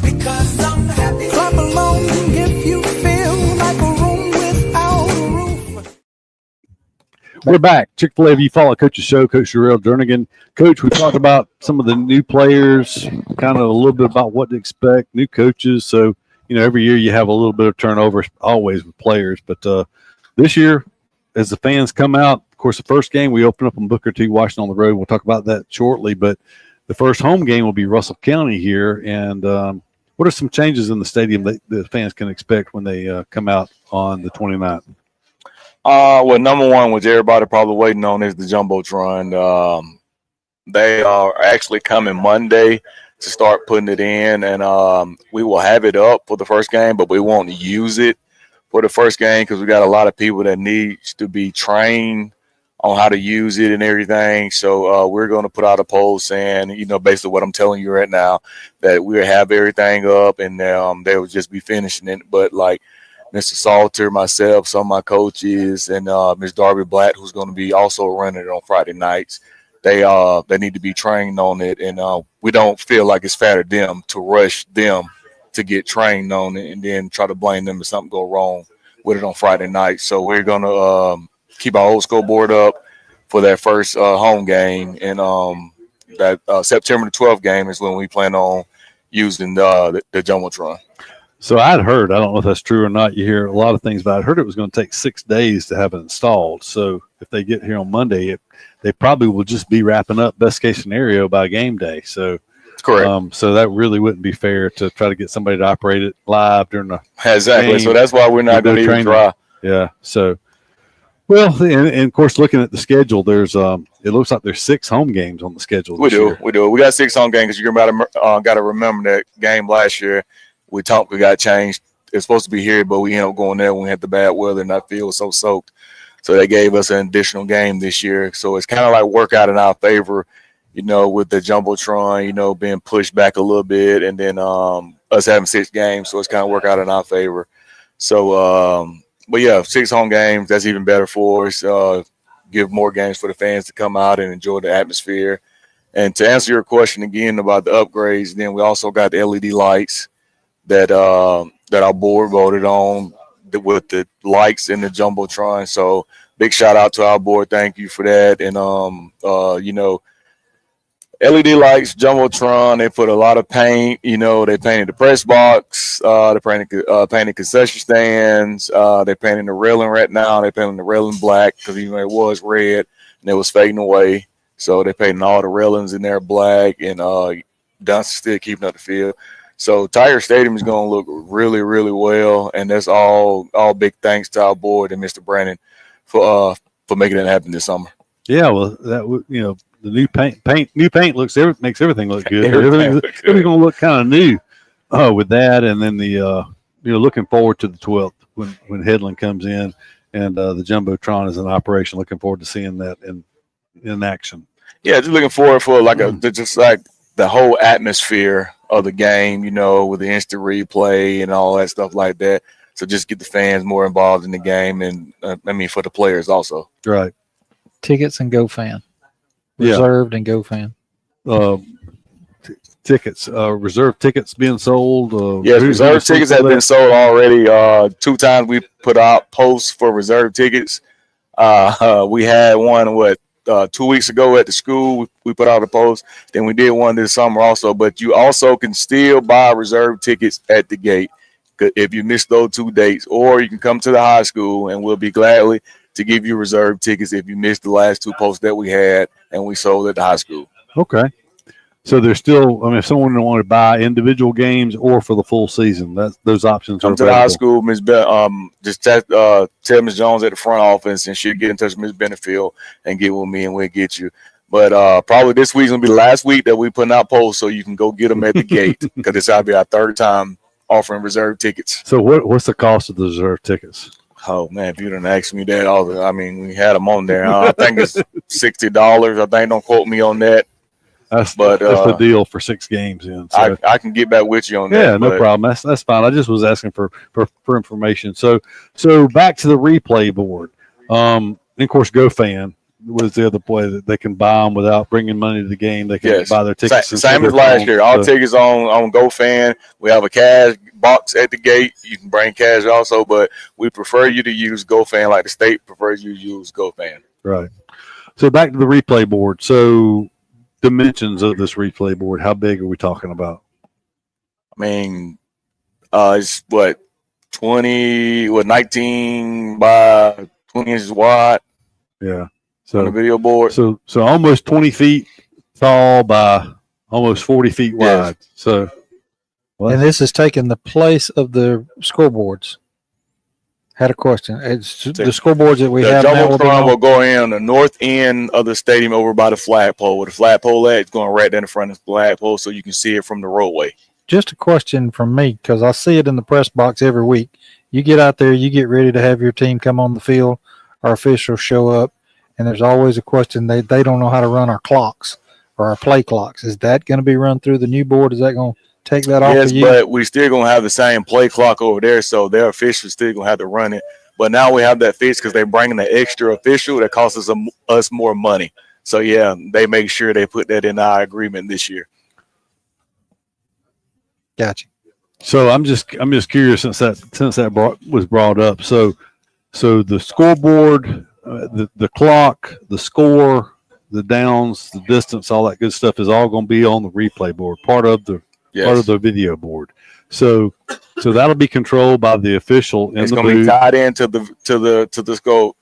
Because I'm happy. Clap along if you feel like a room without a roof. We're back. Chick-fil-A Eufaula Coaches Show. Coach Jarrell Jernigan. Coach, we talked about some of the new players, kind of a little bit about what to expect, new coaches. So, every year you have a little bit of turnover always with players. But this year, as the fans come out, of course, the first game we open up in Booker T. Washington on the road. We'll talk about that shortly. But the first home game will be Russell County here. And what are some changes in the stadium that the fans can expect when they come out on the 29th? Well, number one, which everybody probably waiting on, is the Jumbotron. They are actually coming Monday to start putting it in, and we will have it up for the first game, but we won't use it for the first game because we got a lot of people that needs to be trained on how to use it and everything. So we're going to put out a poll saying, basically what I'm telling you right now, that we'll have everything up and they will just be finishing it. But like Mr. Salter, myself, some of my coaches, and Ms. Darby Blatt, who's going to be also running it on Friday nights, they need to be trained on it. And we don't feel like it's fair to them to rush them to get trained on it and then try to blame them if something go wrong with it on Friday night. So we're going to keep our old school board up for that first home game. And that September the 12th game is when we plan on using the Jumbotron. So I'd heard, I don't know if that's true or not, you hear a lot of things, but I'd heard it was going to take 6 days to have it installed. So if they get here on Monday, they probably will just be wrapping up best case scenario by game day. So correct. So that really wouldn't be fair to try to get somebody to operate it live during the exactly. game. So that's why we're not going to even try. Yeah. So, well, and of course, looking at the schedule, there's it looks like there's 6 home games on the schedule. We do. We got 6 home games because you're got to remember that game last year. We got changed. It's supposed to be here, but we ended up going there when we had the bad weather and that field was so soaked. So they gave us an additional game this year. So it's kind of like work out in our favor, with the Jumbotron, being pushed back a little bit and then us having 6 games. So it's kind of work out in our favor. So, but yeah, 6 home games, that's even better for us. Give more games for the fans to come out and enjoy the atmosphere. And to answer your question again about the upgrades, then we also got the LED lights that our board voted on with the lights in the Jumbotron. So big shout out to our board. Thank you for that. And LED lights, Jumbotron, they put a lot of paint. They painted the press box, they painted concession stands, they're painting the railing right now. They're painting the railing black because it was red and it was fading away. So they're painting all the railings in there black, and Dunst's still keeping up the field. So Tiger Stadium is going to look really, really well, and that's all big thanks to our board and Mr. Brandon for making it happen this summer. Yeah, well, the new paint makes everything look good. Everything's going to look kind of new with that, and then the looking forward to the 12th when Headland comes in and the Jumbotron is in operation. Looking forward to seeing that in action. Yeah, just looking forward for just like the whole atmosphere of the game, with the instant replay and all that stuff like that. So just get the fans more involved in the game, and for the players also. Right. Tickets and GoFan. Reserved and GoFan. Tickets, reserved tickets being sold. Yes, reserved tickets have been sold already. 2 times we put out posts for reserved tickets. We had one 2 weeks ago at the school. We put out a post. Then we did one this summer also. But you also can still buy reserved tickets at the gate if you missed those 2 dates, or you can come to the high school and we'll be gladly to give you reserved tickets if you missed the last 2 posts that we had and we sold at the high school. Okay. So there's still, if someone wanted to buy individual games or for the full season, those options come are to the high school. Just tell Ms. Jones at the front office, and she'll get in touch with Ms. Benefield and get with me, and we'll get you. But probably this week's gonna be the last week that we putting out posts, so you can go get them at the gate, because it's gonna be our 3rd time offering reserved tickets. So what's the cost of the reserved tickets? Oh man, if you didn't ask me that, we had them on there. I think it's $60. I think, don't quote me on that. That's the deal for 6 games in. So. I can get back with you on that. Yeah, no problem. That's fine. I just was asking for information. So back to the replay board. And of course, GoFan was the other play that they can buy them without bringing money to the game. They can buy their tickets. Same as last year. All tickets on GoFan. We have a cash box at the gate. You can bring cash also, but we prefer you to use GoFan like the state prefers you to use GoFan. Right. So back to the replay board. So dimensions of this replay board, how big are we talking about? It's 19 by 20 inches wide. Yeah. So on the video board. So almost 20 feet tall by almost 40 feet wide. Yes. So and this has taken the place of the scoreboards. Had a question. It's the scoreboards that we have now. The Jumbotron will go in on the north end of the stadium over by the flagpole. Where the flagpole at, it's going right down in front of the flagpole so you can see it from the roadway. Just a question from me, because I see it in the press box every week. You get out there, you get ready to have your team come on the field, our officials show up, and there's always a question. They don't know how to run our clocks or our play clocks. Is that going to be run through the new board? Is that going to take that off of you? Yes, but we still going to have the same play clock over there, so their officials still going to have to run it. But now we have that fixed because they're bringing the extra official that costs us more money. So, yeah, they make sure they put that in our agreement this year. Gotcha. So I'm just curious since that was brought up. So the scoreboard, the clock, the score, the downs, the distance, all that good stuff is all going to be on the replay board, part of the video board. So that'll be controlled by the official. It's going to be tied into the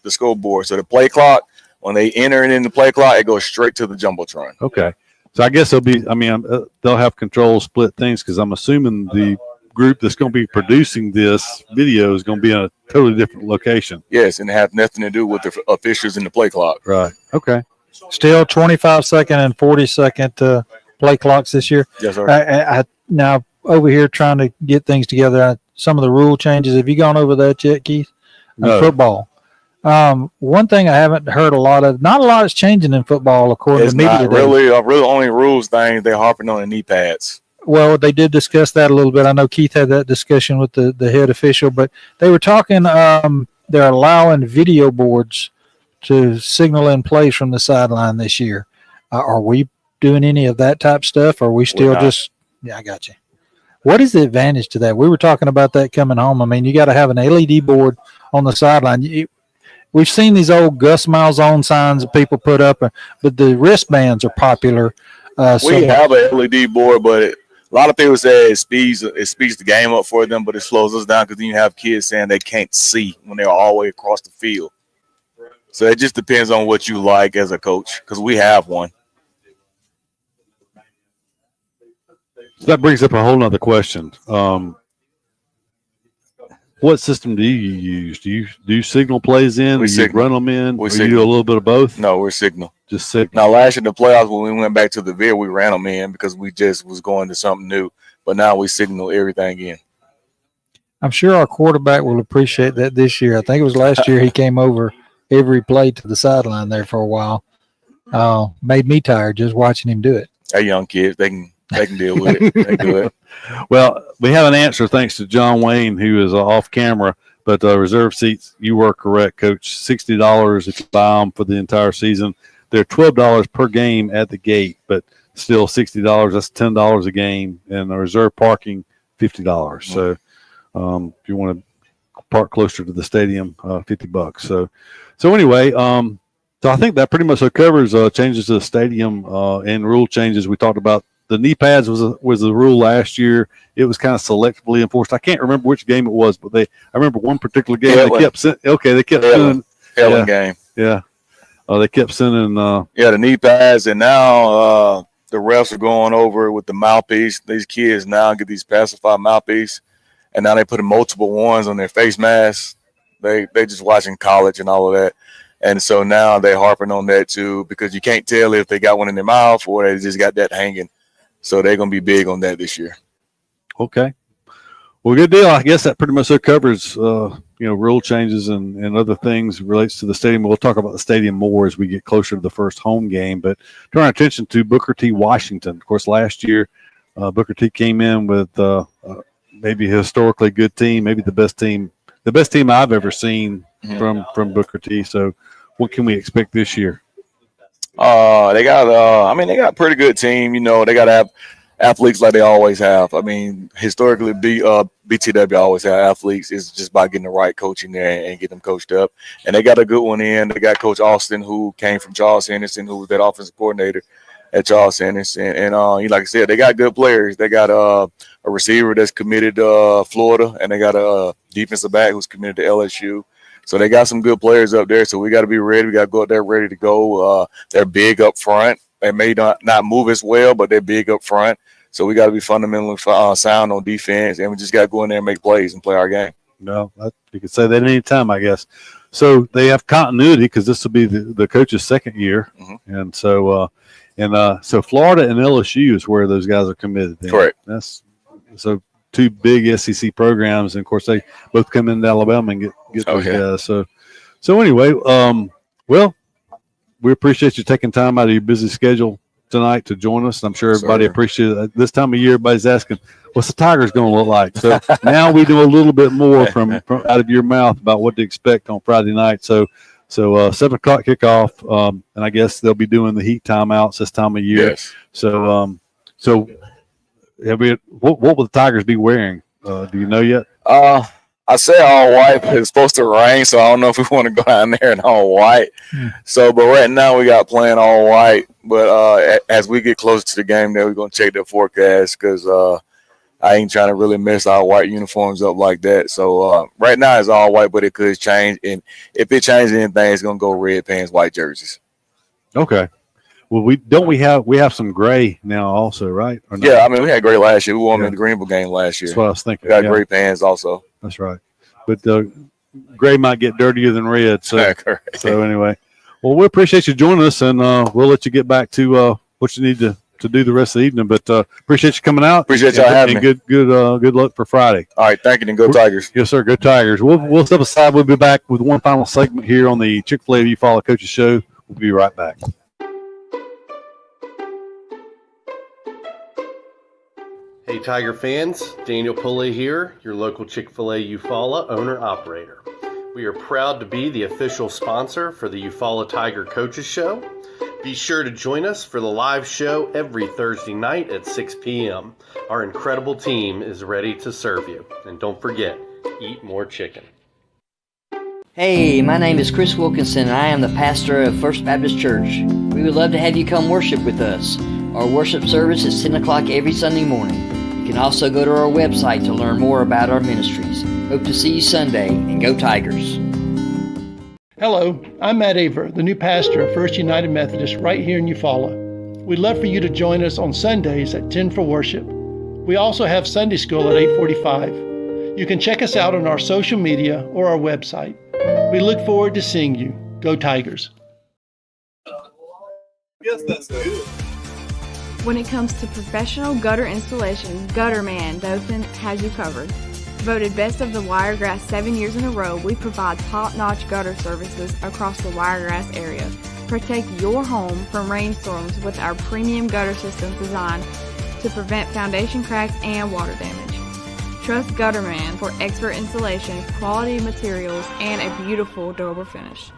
scoreboard. So the play clock, when they enter it in the play clock, it goes straight to the Jumbotron. Okay. So I guess they'll have control split things, because I'm assuming the group that's going to be producing this video is going to be in a totally different location. Yes, and it has nothing to do with the officials in the play clock. Right. Okay. Still 25-second and 40-second play clocks this year. Yes, sir. I now over here trying to get things together. Some of the rule changes. Have you gone over that yet, Keith? No. Football. One thing I haven't heard a lot of. Not a lot is changing in football, according to media. Really only rules thing. They're harping on the knee pads. Well, they did discuss that a little bit. I know Keith had that discussion with the head official, but they were talking. They're allowing video boards to signal in plays from the sideline this year. Are we doing any of that type stuff? Or are we still just? Yeah, I got you. What is the advantage to that? We were talking about that coming home. I mean, you got to have an LED board on the sideline. we've seen these old Gus Malzahn signs that people put up, but the wristbands are popular. We have an LED board, but a lot of people say it speeds the game up for them, but it slows us down because then you have kids saying they can't see when they're all the way across the field. So it just depends on what you like as a coach, because we have one. So that brings up a whole nother question. What system do you use? Do you signal plays in? Do you run them in? Or you do a little bit of both? No, we're signal. Just signal. Now, last year in the playoffs, when we went back to the VIR, we ran them in because we just was going to something new. But now we signal everything in. I'm sure our quarterback will appreciate that this year. I think it was last year he came over every play to the sideline there for a while. Made me tired just watching him do it. They're young kids. They can deal with it. They do it. Well, we have an answer thanks to John Wayne, who is off camera. But reserve seats, you were correct, Coach. $60 if you buy them for the entire season. They're $12 per game at the gate, but still $60. That's $10 a game, and the reserve parking $50. So if you want to park closer to the stadium, $50. So anyway, so I think that pretty much covers changes to the stadium and rule changes. We talked about the knee pads was the rule last year. It was kind of selectively enforced. I can't remember which game it was, but I remember one particular game they kept sending. Helen game. Yeah. They kept sending. The knee pads, and now the refs are going over with the mouthpiece. These kids now get these pacified mouthpiece, and now they put multiple ones on their face masks. They just watching college and all of that. And so now they're harping on that too, because you can't tell if they got one in their mouth or they just got that hanging. So they're going to be big on that this year. Okay. Well, good deal. I guess that pretty much covers, rule changes and other things relates to the stadium. We'll talk about the stadium more as we get closer to the first home game. But turn our attention to Booker T. Washington. Of course, last year, Booker T. came in with maybe a historically good team, maybe the best team I've ever seen from Booker T. So what can we expect this year? They got a pretty good team. They got to have athletes like they always have. I mean, historically, BTW always have athletes. It's just by getting the right coaching there and getting them coached up. And they got a good one in. They got Coach Austin, who came from Charles Henderson, who was that offensive coordinator at Charles Henderson. And like I said, they got good players. They got a receiver that's committed to Florida, and they got a defensive back who's committed to LSU. So they got some good players up there. So we got to be ready. We got to go out there ready to go. They're big up front. They may not move as well, but they're big up front. So we got to be fundamentally sound on defense, and we just got to go in there and make plays and play our game. No, you could say that any time, I guess. So they have continuity because this will be the coach's second year, and so so Florida and LSU is where those guys are committed. Then. Correct. That's so two big SEC programs, and of course they both come into Alabama and get those guys. So anyway, well, we appreciate you taking time out of your busy schedule tonight to join us. I'm sure everybody appreciates it. This time of year, everybody's asking, what's the Tigers going to look like? So now we know a little bit more from out of your mouth about what to expect on Friday night. So 7 o'clock kickoff, and I guess they'll be doing the heat timeouts this time of year. Yes. So what will the Tigers be wearing? Do you know yet? I say all white, but it's supposed to rain, so I don't know if we want to go down there in all white. So, but right now we got playing all white. But as we get closer to the game, there we're gonna check the forecast because I ain't trying to really mess our white uniforms up like that. So right now it's all white, but it could change. And if it changes anything, it's gonna go red pants, white jerseys. Okay. Well, we have some gray now also, right? Or not? Yeah, I mean we had gray last year. We won in the Greenville game last year. That's what I was thinking. We got gray pants also. That's right. But gray might get dirtier than red. So anyway, well, we appreciate you joining us, and we'll let you get back to what you need to do the rest of the evening. But appreciate you coming out. Appreciate y'all having me. And good luck for Friday. All right, thank you, and go Tigers. Yes, sir. Go Tigers. We'll step aside. We'll be back with one final segment here on the Chick-fil-A Eufaula Coaches Show. We'll be right back. Hey Tiger fans, Daniel Pulley here, your local Chick-fil-A Eufaula owner-operator. We are proud to be the official sponsor for the Eufaula Tiger Coaches Show. Be sure to join us for the live show every Thursday night at 6 p.m. Our incredible team is ready to serve you. And don't forget, eat more chicken. Hey, my name is Chris Wilkinson, and I am the pastor of First Baptist Church. We would love to have you come worship with us. Our worship service is 10 o'clock every Sunday morning. You can also go to our website to learn more about our ministries. Hope to see you Sunday, and go Tigers. Hello, I'm Matt Aver, the new pastor of First United Methodist right here in Eufaula. We'd love for you to join us on Sundays at 10 for worship. We also have Sunday school at 8:45. You can check us out on our social media or our website. We look forward to seeing you. Go Tigers. Yes, that's good. When it comes to professional gutter installation, Gutterman Dothan has you covered. Voted Best of the Wiregrass 7 years in a row, we provide top-notch gutter services across the Wiregrass area. Protect your home from rainstorms with our premium gutter systems designed to prevent foundation cracks and water damage. Trust Gutterman for expert installation, quality materials, and a beautiful, durable finish.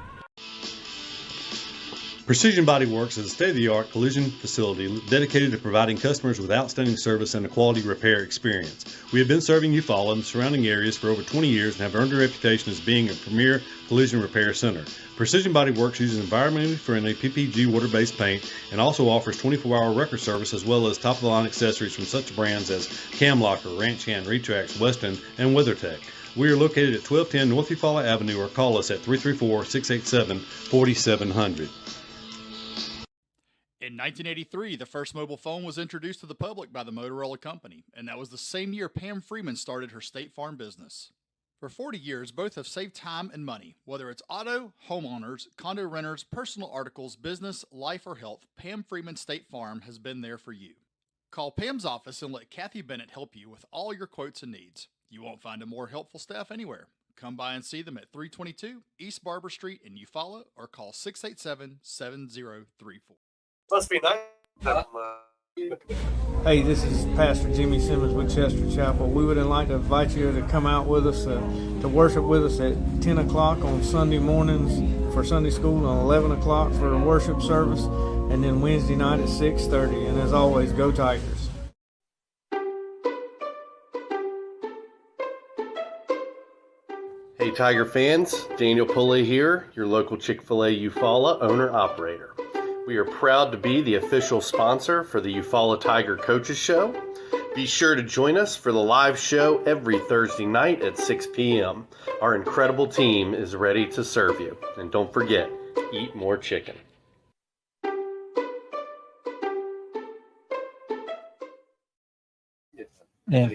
Precision Body Works is a state-of-the-art collision facility dedicated to providing customers with outstanding service and a quality repair experience. We have been serving Eufaula and the surrounding areas for over 20 years and have earned a reputation as being a premier collision repair center. Precision Body Works uses environmentally friendly PPG water-based paint and also offers 24-hour record service as well as top-of-the-line accessories from such brands as Camlocker, Ranch Hand, Retrax, Weston, and WeatherTech. We are located at 1210 North Eufaula Avenue, or call us at 334-687-4700. In 1983, the first mobile phone was introduced to the public by the Motorola Company, and that was the same year Pam Freeman started her State Farm business. For 40 years, both have saved time and money. Whether it's auto, homeowners, condo renters, personal articles, business, life, or health, Pam Freeman State Farm has been there for you. Call Pam's office and let Kathy Bennett help you with all your quotes and needs. You won't find a more helpful staff anywhere. Come by and see them at 322 East Barber Street in Eufaula, or call 687-7034. Must be nice. Hey, this is Pastor Jimmy Simmons with Chester Chapel. We would like to invite you to come out with us to worship with us at 10 o'clock on Sunday mornings for Sunday school, and 11 o'clock for a worship service, and then Wednesday night at 6:30. And as always, go Tigers. Hey Tiger fans, Daniel Pulley here, your local Chick-Fil-A Eufaula owner-operator. We are proud to be the official sponsor for the Eufaula Tiger Coaches Show. Be sure to join us for the live show every Thursday night at 6 p.m. Our incredible team is ready to serve you. And don't forget, eat more chicken. Yeah.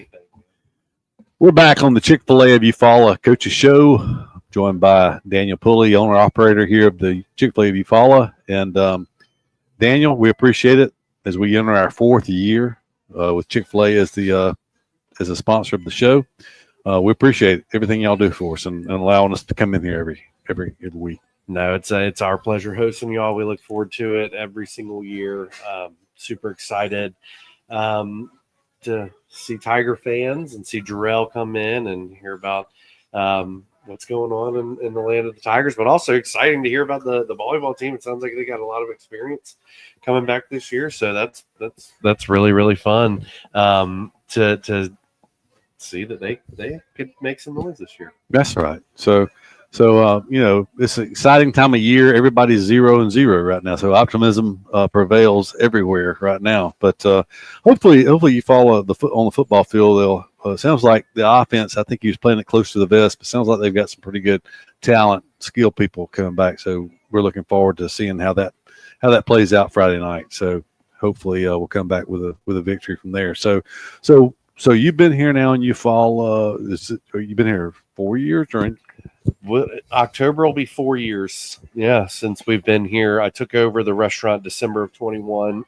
We're back on the Chick-fil-A of Eufaula Coaches Show, joined by Daniel Pulley, owner-operator here of the Chick-fil-A of Eufaula. And Daniel, we appreciate it as we enter our fourth year with Chick-fil-A as a sponsor of the show. We appreciate everything y'all do for us and allowing us to come in here every week. No, it's our pleasure hosting y'all. We look forward to it every single year. Super excited to see Tiger fans and see Jarrell come in and hear about what's going on in the land of the Tigers, but also exciting to hear about the volleyball team. It sounds like they got a lot of experience coming back this year, so that's really, really fun to see that they could make some noise this year. That's right. So it's an exciting time of year. Everybody's 0-0 right now, so optimism prevails everywhere right now. But hopefully you follow on the football field. Sounds like the offense, I think he was playing it close to the vest, but sounds like they've got some pretty good talent, skilled people coming back. So we're looking forward to seeing how that plays out Friday night. So hopefully we'll come back with a victory from there. So you've been here now in Eufaula. You've been here 4 years during. October will be 4 years, since we've been here. I took over the restaurant December of 21,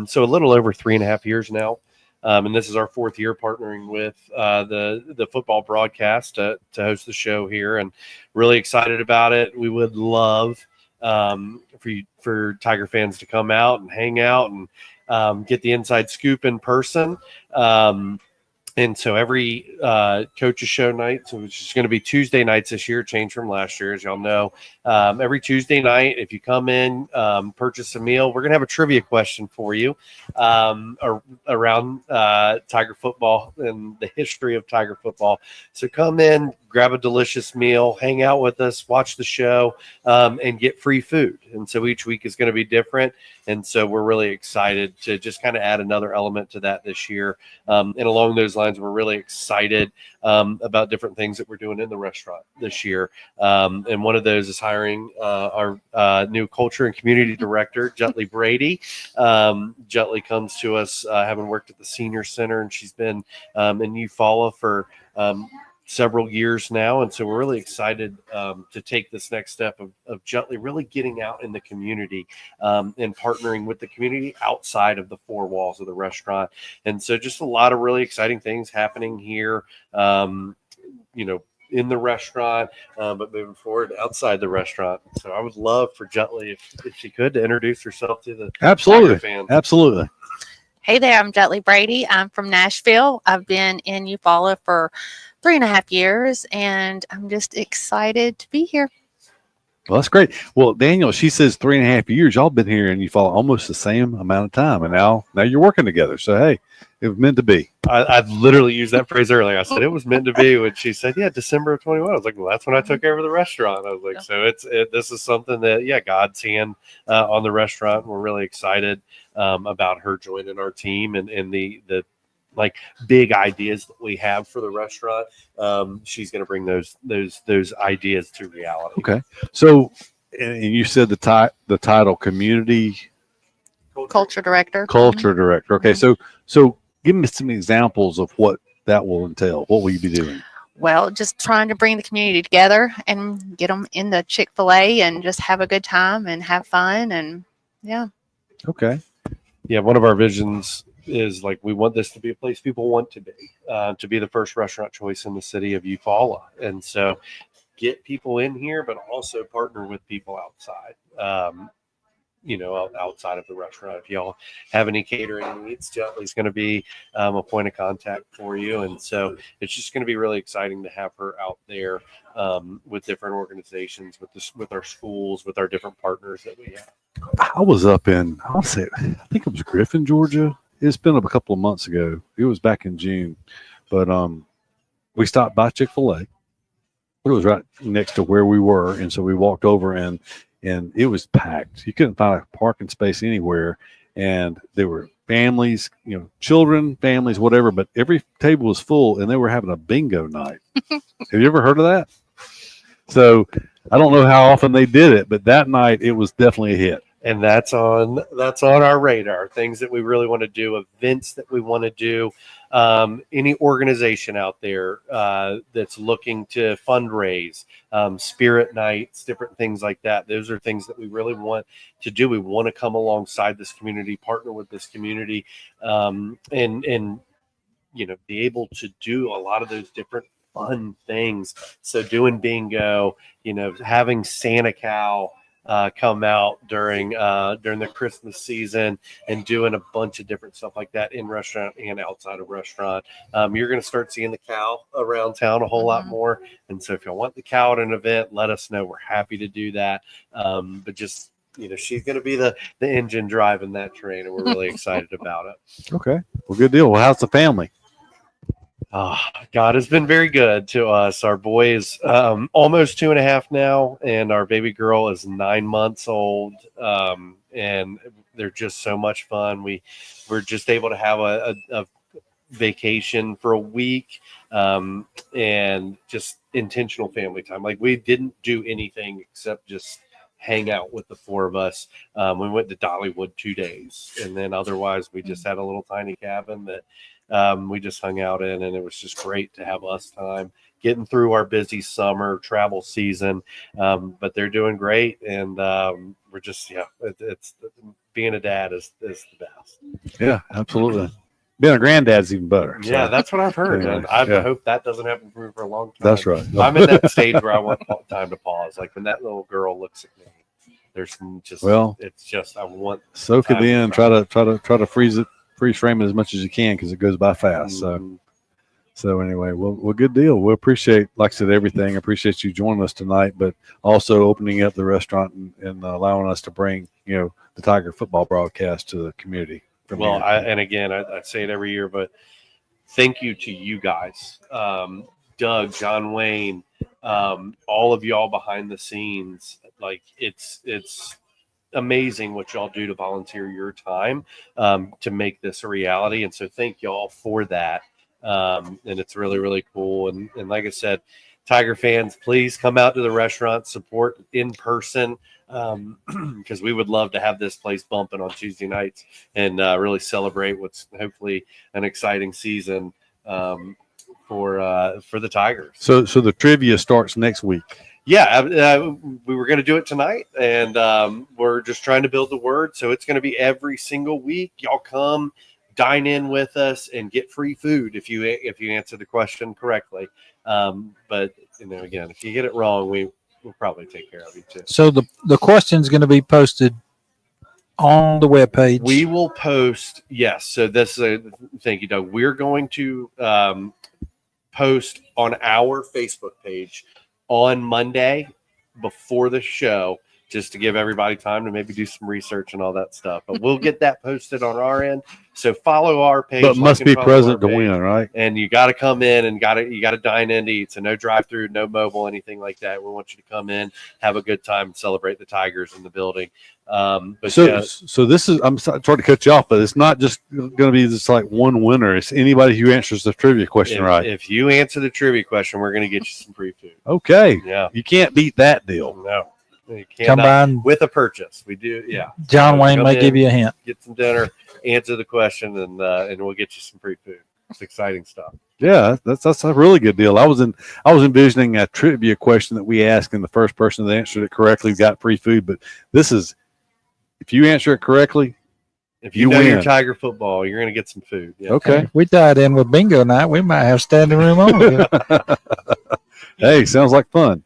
so a little over 3.5 years now. And this is our fourth year partnering with the football broadcast to host the show here, and really excited about it. We would love for Tiger fans to come out and hang out and get the inside scoop in person. And so every coaches show night, so which is going to be Tuesday nights this year, changed from last year, as y'all know. Every Tuesday night, if you come in, purchase a meal, we're going to have a trivia question for you around Tiger football and the history of Tiger football. So come in, grab a delicious meal, hang out with us, watch the show, and get free food. And so each week is going to be different. And so we're really excited to just kind of add another element to that this year. And along those lines, we're really excited about different things that we're doing in the restaurant this year. And one of those is hiring our new culture and community director, Jutley Brady. Jutley comes to us having worked at the senior center, and she's been in Eufaula for several years now. And so we're really excited to take this next step of Jutley really getting out in the community and partnering with the community outside of the four walls of the restaurant. And so just a lot of really exciting things happening here, in the restaurant, but moving forward outside the restaurant. So I would love for Jutley, if she could, to introduce herself to the Tiger fans. Absolutely. Hey there, I'm Jutley Brady. I'm from Nashville. I've been in Eufaula for 3.5 years, and I'm just excited to be here. Well, that's great. Well, Daniel, she says 3.5 years. Y'all been here and you follow almost the same amount of time, and now you're working together. So hey, it was meant to be. I literally used that phrase earlier. I said it was meant to be when she said, "Yeah, December of 21." I was like, "Well, that's when I took over the restaurant." I was like, "So this is something that God's hand on the restaurant." We're really excited about her joining our team and the like big ideas that we have for the restaurant. She's going to bring those ideas to reality. Okay. So, and you said the title community Culture director. Culture director. Okay. So give me some examples of what that will entail. What will you be doing? Well, just trying to bring the community together and get them in the Chick-fil-A and just have a good time and have fun. And yeah. Okay. Yeah. One of our visions is like, we want this to be a place people want to be the first restaurant choice in the city of Eufaula. And so get people in here, but also partner with people outside, outside of the restaurant. If y'all have any catering needs, Jutley's going to be a point of contact for you. And so it's just going to be really exciting to have her out there with different organizations, with our schools, with our different partners that we have. I was up in, I think it was Griffin, Georgia. It's been a couple of months ago. It was back in June, but we stopped by Chick-fil-A. It was right next to where we were, and so we walked over, and it was packed. You couldn't find a parking space anywhere, and there were families, children, families, whatever, but every table was full, and they were having a bingo night. Have you ever heard of that? So I don't know how often they did it, but that night it was definitely a hit. And that's on our radar. Things that we really want to do, events that we want to do. Any organization out there that's looking to fundraise, spirit nights, different things like that. Those are things that we really want to do. We want to come alongside this community, partner with this community, and be able to do a lot of those different fun things. So doing bingo, having Santa Cow come out during the Christmas season and doing a bunch of different stuff like that in restaurant and outside of restaurant. You're going to start seeing the cow around town a whole lot more. And so if you want the cow at an event, let us know. We're happy to do that. But just, she's going to be the engine driving that train, and we're really excited about it. Okay. Well, good deal. Well, how's the family? God has been very good to us. Our boy is almost 2.5 now, and our baby girl is 9 months old. And they're just so much fun. We're just able to have a vacation for a week and just intentional family time. Like, we didn't do anything except just hang out with the four of us. We went to Dollywood 2 days, and then otherwise we just had a little tiny cabin that we just hung out in, and it was just great to have us time getting through our busy summer travel season. But they're doing great, and we're just, it's being a dad is the best. Yeah, absolutely. Being a granddad's even better. Yeah, So. that's what I've heard. Yeah, And I yeah. hope that doesn't happen for me for a long time. That's right. I'm in that stage where I want time to pause. Like when that little girl looks at me, there's just, it's just, I want Soak it time to in. Try to freeze frame it as much as you can because it goes by fast. So, So anyway, well, good deal. We appreciate, like I said, everything. I appreciate you joining us tonight, but also opening up the restaurant and allowing us to bring, the Tiger football broadcast to the community. Well, I say it every year, but thank you to you guys, Doug, John Wayne, all of y'all behind the scenes. Like it's amazing what y'all do to volunteer your time to make this a reality, and so thank y'all for that. And it's really, really cool. And like I said, Tiger fans, please come out to the restaurant, support in person, because we would love to have this place bumping on Tuesday nights and really celebrate what's hopefully an exciting season for the Tigers. So the trivia starts next week. Yeah, we were going to do it tonight, and we're just trying to build the word. So it's going to be every single week. Y'all come, dine in with us, and get free food if you answer the question correctly. But again, if you get it wrong, we'll probably take care of you too. So the question's going to be posted on the webpage. We will post. Yes. So thank you, Doug. We're going to post on our Facebook page on Monday before the show, just to give everybody time to maybe do some research and all that stuff. But we'll get that posted on our end. So follow our page. But must be present to win, right? And you got to come in and you got to dine in to eat. So no drive-through, no mobile, anything like that. We want you to come in, have a good time, and celebrate the Tigers in the building. So this is, I'm sorry to cut you off, but it's not just going to be just like one winner. It's anybody who answers the trivia question right. If you answer the trivia question, we're going to get you some free food. Okay. Yeah. You can't beat that deal. No. You Combine with a purchase. We do, yeah. John Wayne may give you a hint. Get some dinner, answer the question, and we'll get you some free food. It's exciting stuff. Yeah, that's a really good deal. I was envisioning a trivia question that we asked, and the first person that answered it correctly got free food. But this is, if you answer it correctly, if you know win. your Tiger football, you're going to get some food. Yeah. Okay. We tied in with bingo night. We might have standing room on. Hey, sounds like fun.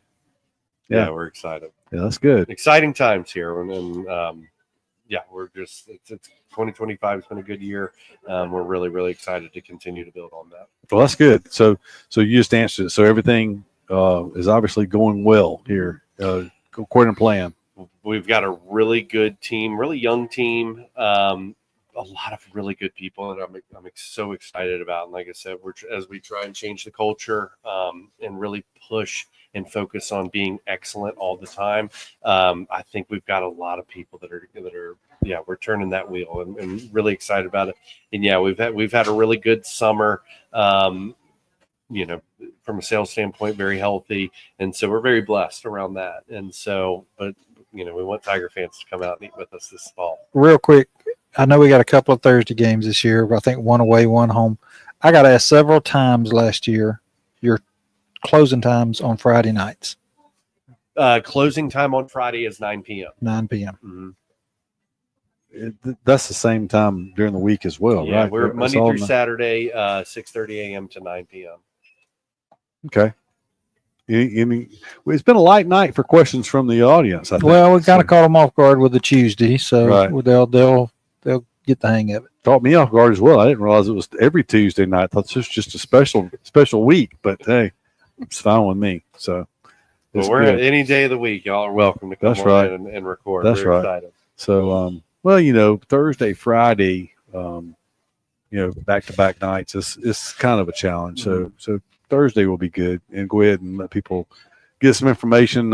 Yeah, we're excited. Yeah, that's good. Exciting times here, and we're just it's 2025 has been a good year. We're really, really excited to continue to build on that. Well, that's good. So you just answered it. So everything is obviously going well here, according to plan. We've got a really good team, really young team, a lot of really good people, and I'm so excited about. And like I said, as we try and change the culture and really push and focus on being excellent all the time. I think we've got a lot of people that are we're turning that wheel and really excited about it. And yeah, we've had a really good summer. From a sales standpoint, very healthy, and so we're very blessed around that. And so, but we want Tiger fans to come out and eat with us this fall. Real quick, I know we got a couple of Thursday games this year, but I think one away, one home. I got asked several times last year, your closing times on Friday nights. Closing time on Friday is 9 p.m. 9 p.m. Mm-hmm. That's the same time during the week as well, yeah, right? We're Monday through Saturday, 6:30 a.m. to 9 p.m. Okay. It's been a light night for questions from the audience, I think. Well, we kind of caught them off guard with the Tuesday, so Right. they'll get the hang of it. Caught me off guard as well. I didn't realize it was every Tuesday night. I thought this was just a special week, but hey, it's fine with me. So Well, we're at any day of the week. Y'all are welcome to come on in and record. That's we're right. excited. So, Thursday, Friday, back-to-back nights is kind of a challenge. So Thursday will be good, and go ahead and let people get some information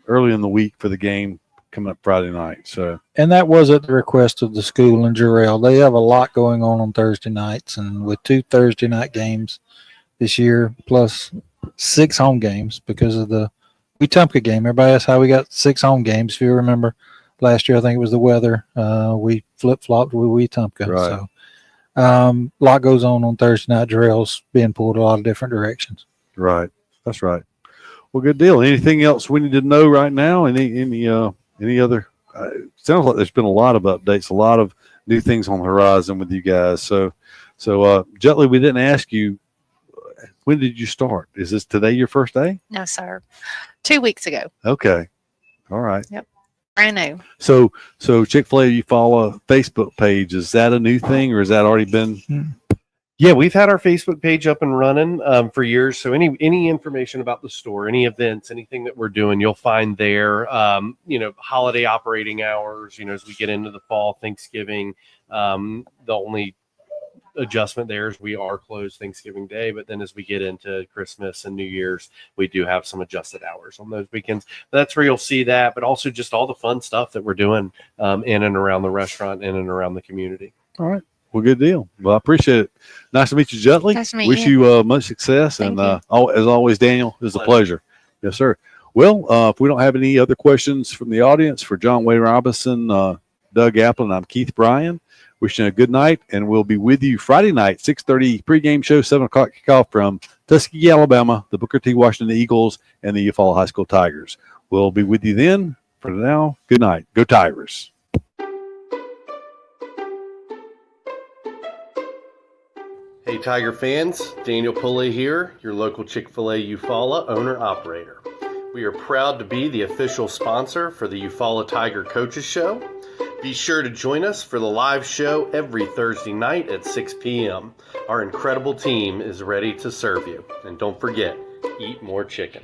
early in the week for the game coming up Friday night. So, and that was at the request of the school and Jarrell. They have a lot going on Thursday nights, and with 2 Thursday night games this year, plus 6 home games because of the Wetumpka game. Everybody asks how we got 6 home games. If you remember last year, I think it was the weather. We flip-flopped with Wetumpka. Right. So a lot goes on Thursday night. Jarrell's being pulled a lot of different directions. right. That's right. Well, good deal. Anything else we need to know right now? Any other? Sounds like there's been a lot of updates, a lot of new things on the horizon with you guys. So Jetley, we didn't ask you, when did you start? Is this today your first day? No, sir. 2 weeks ago. Okay. All right. Yep. Brand new. So Chick-fil-A, you follow a Facebook page. Is that a new thing, or has that already been? Yeah, we've had our Facebook page up and running for years. So any information about the store, any events, anything that we're doing, you'll find there. Holiday operating hours. As we get into the fall, Thanksgiving, the only adjustment there is we are closed Thanksgiving Day, but then as we get into Christmas and New Year's, we do have some adjusted hours on those weekends. That's where you'll see that, but also just all the fun stuff that we're doing in and around the restaurant, in and around the community. All right. Well, good deal. Well, I appreciate it. Nice to meet you, Jutley. Nice to meet Wish you. you much success. Thank and as always, Daniel, it's a pleasure. Yes, sir. Well, if we don't have any other questions from the audience, for John Wayne Robinson, Doug Applin, I'm Keith Bryan. Wishing a good night, and we'll be with you Friday night, 6:30 pregame show, 7 o'clock kickoff from Tuskegee, Alabama, the Booker T. Washington Eagles, and the Eufaula High School Tigers. We'll be with you then. For now, good night. Go Tigers. Hey, Tiger fans, Daniel Pulley here, your local Chick-Fil-A Eufaula owner-operator. We are proud to be the official sponsor for the Eufaula Tiger Coaches Show. Be sure to join us for the live show every Thursday night at 6 p.m. Our incredible team is ready to serve you. And don't forget, eat more chicken.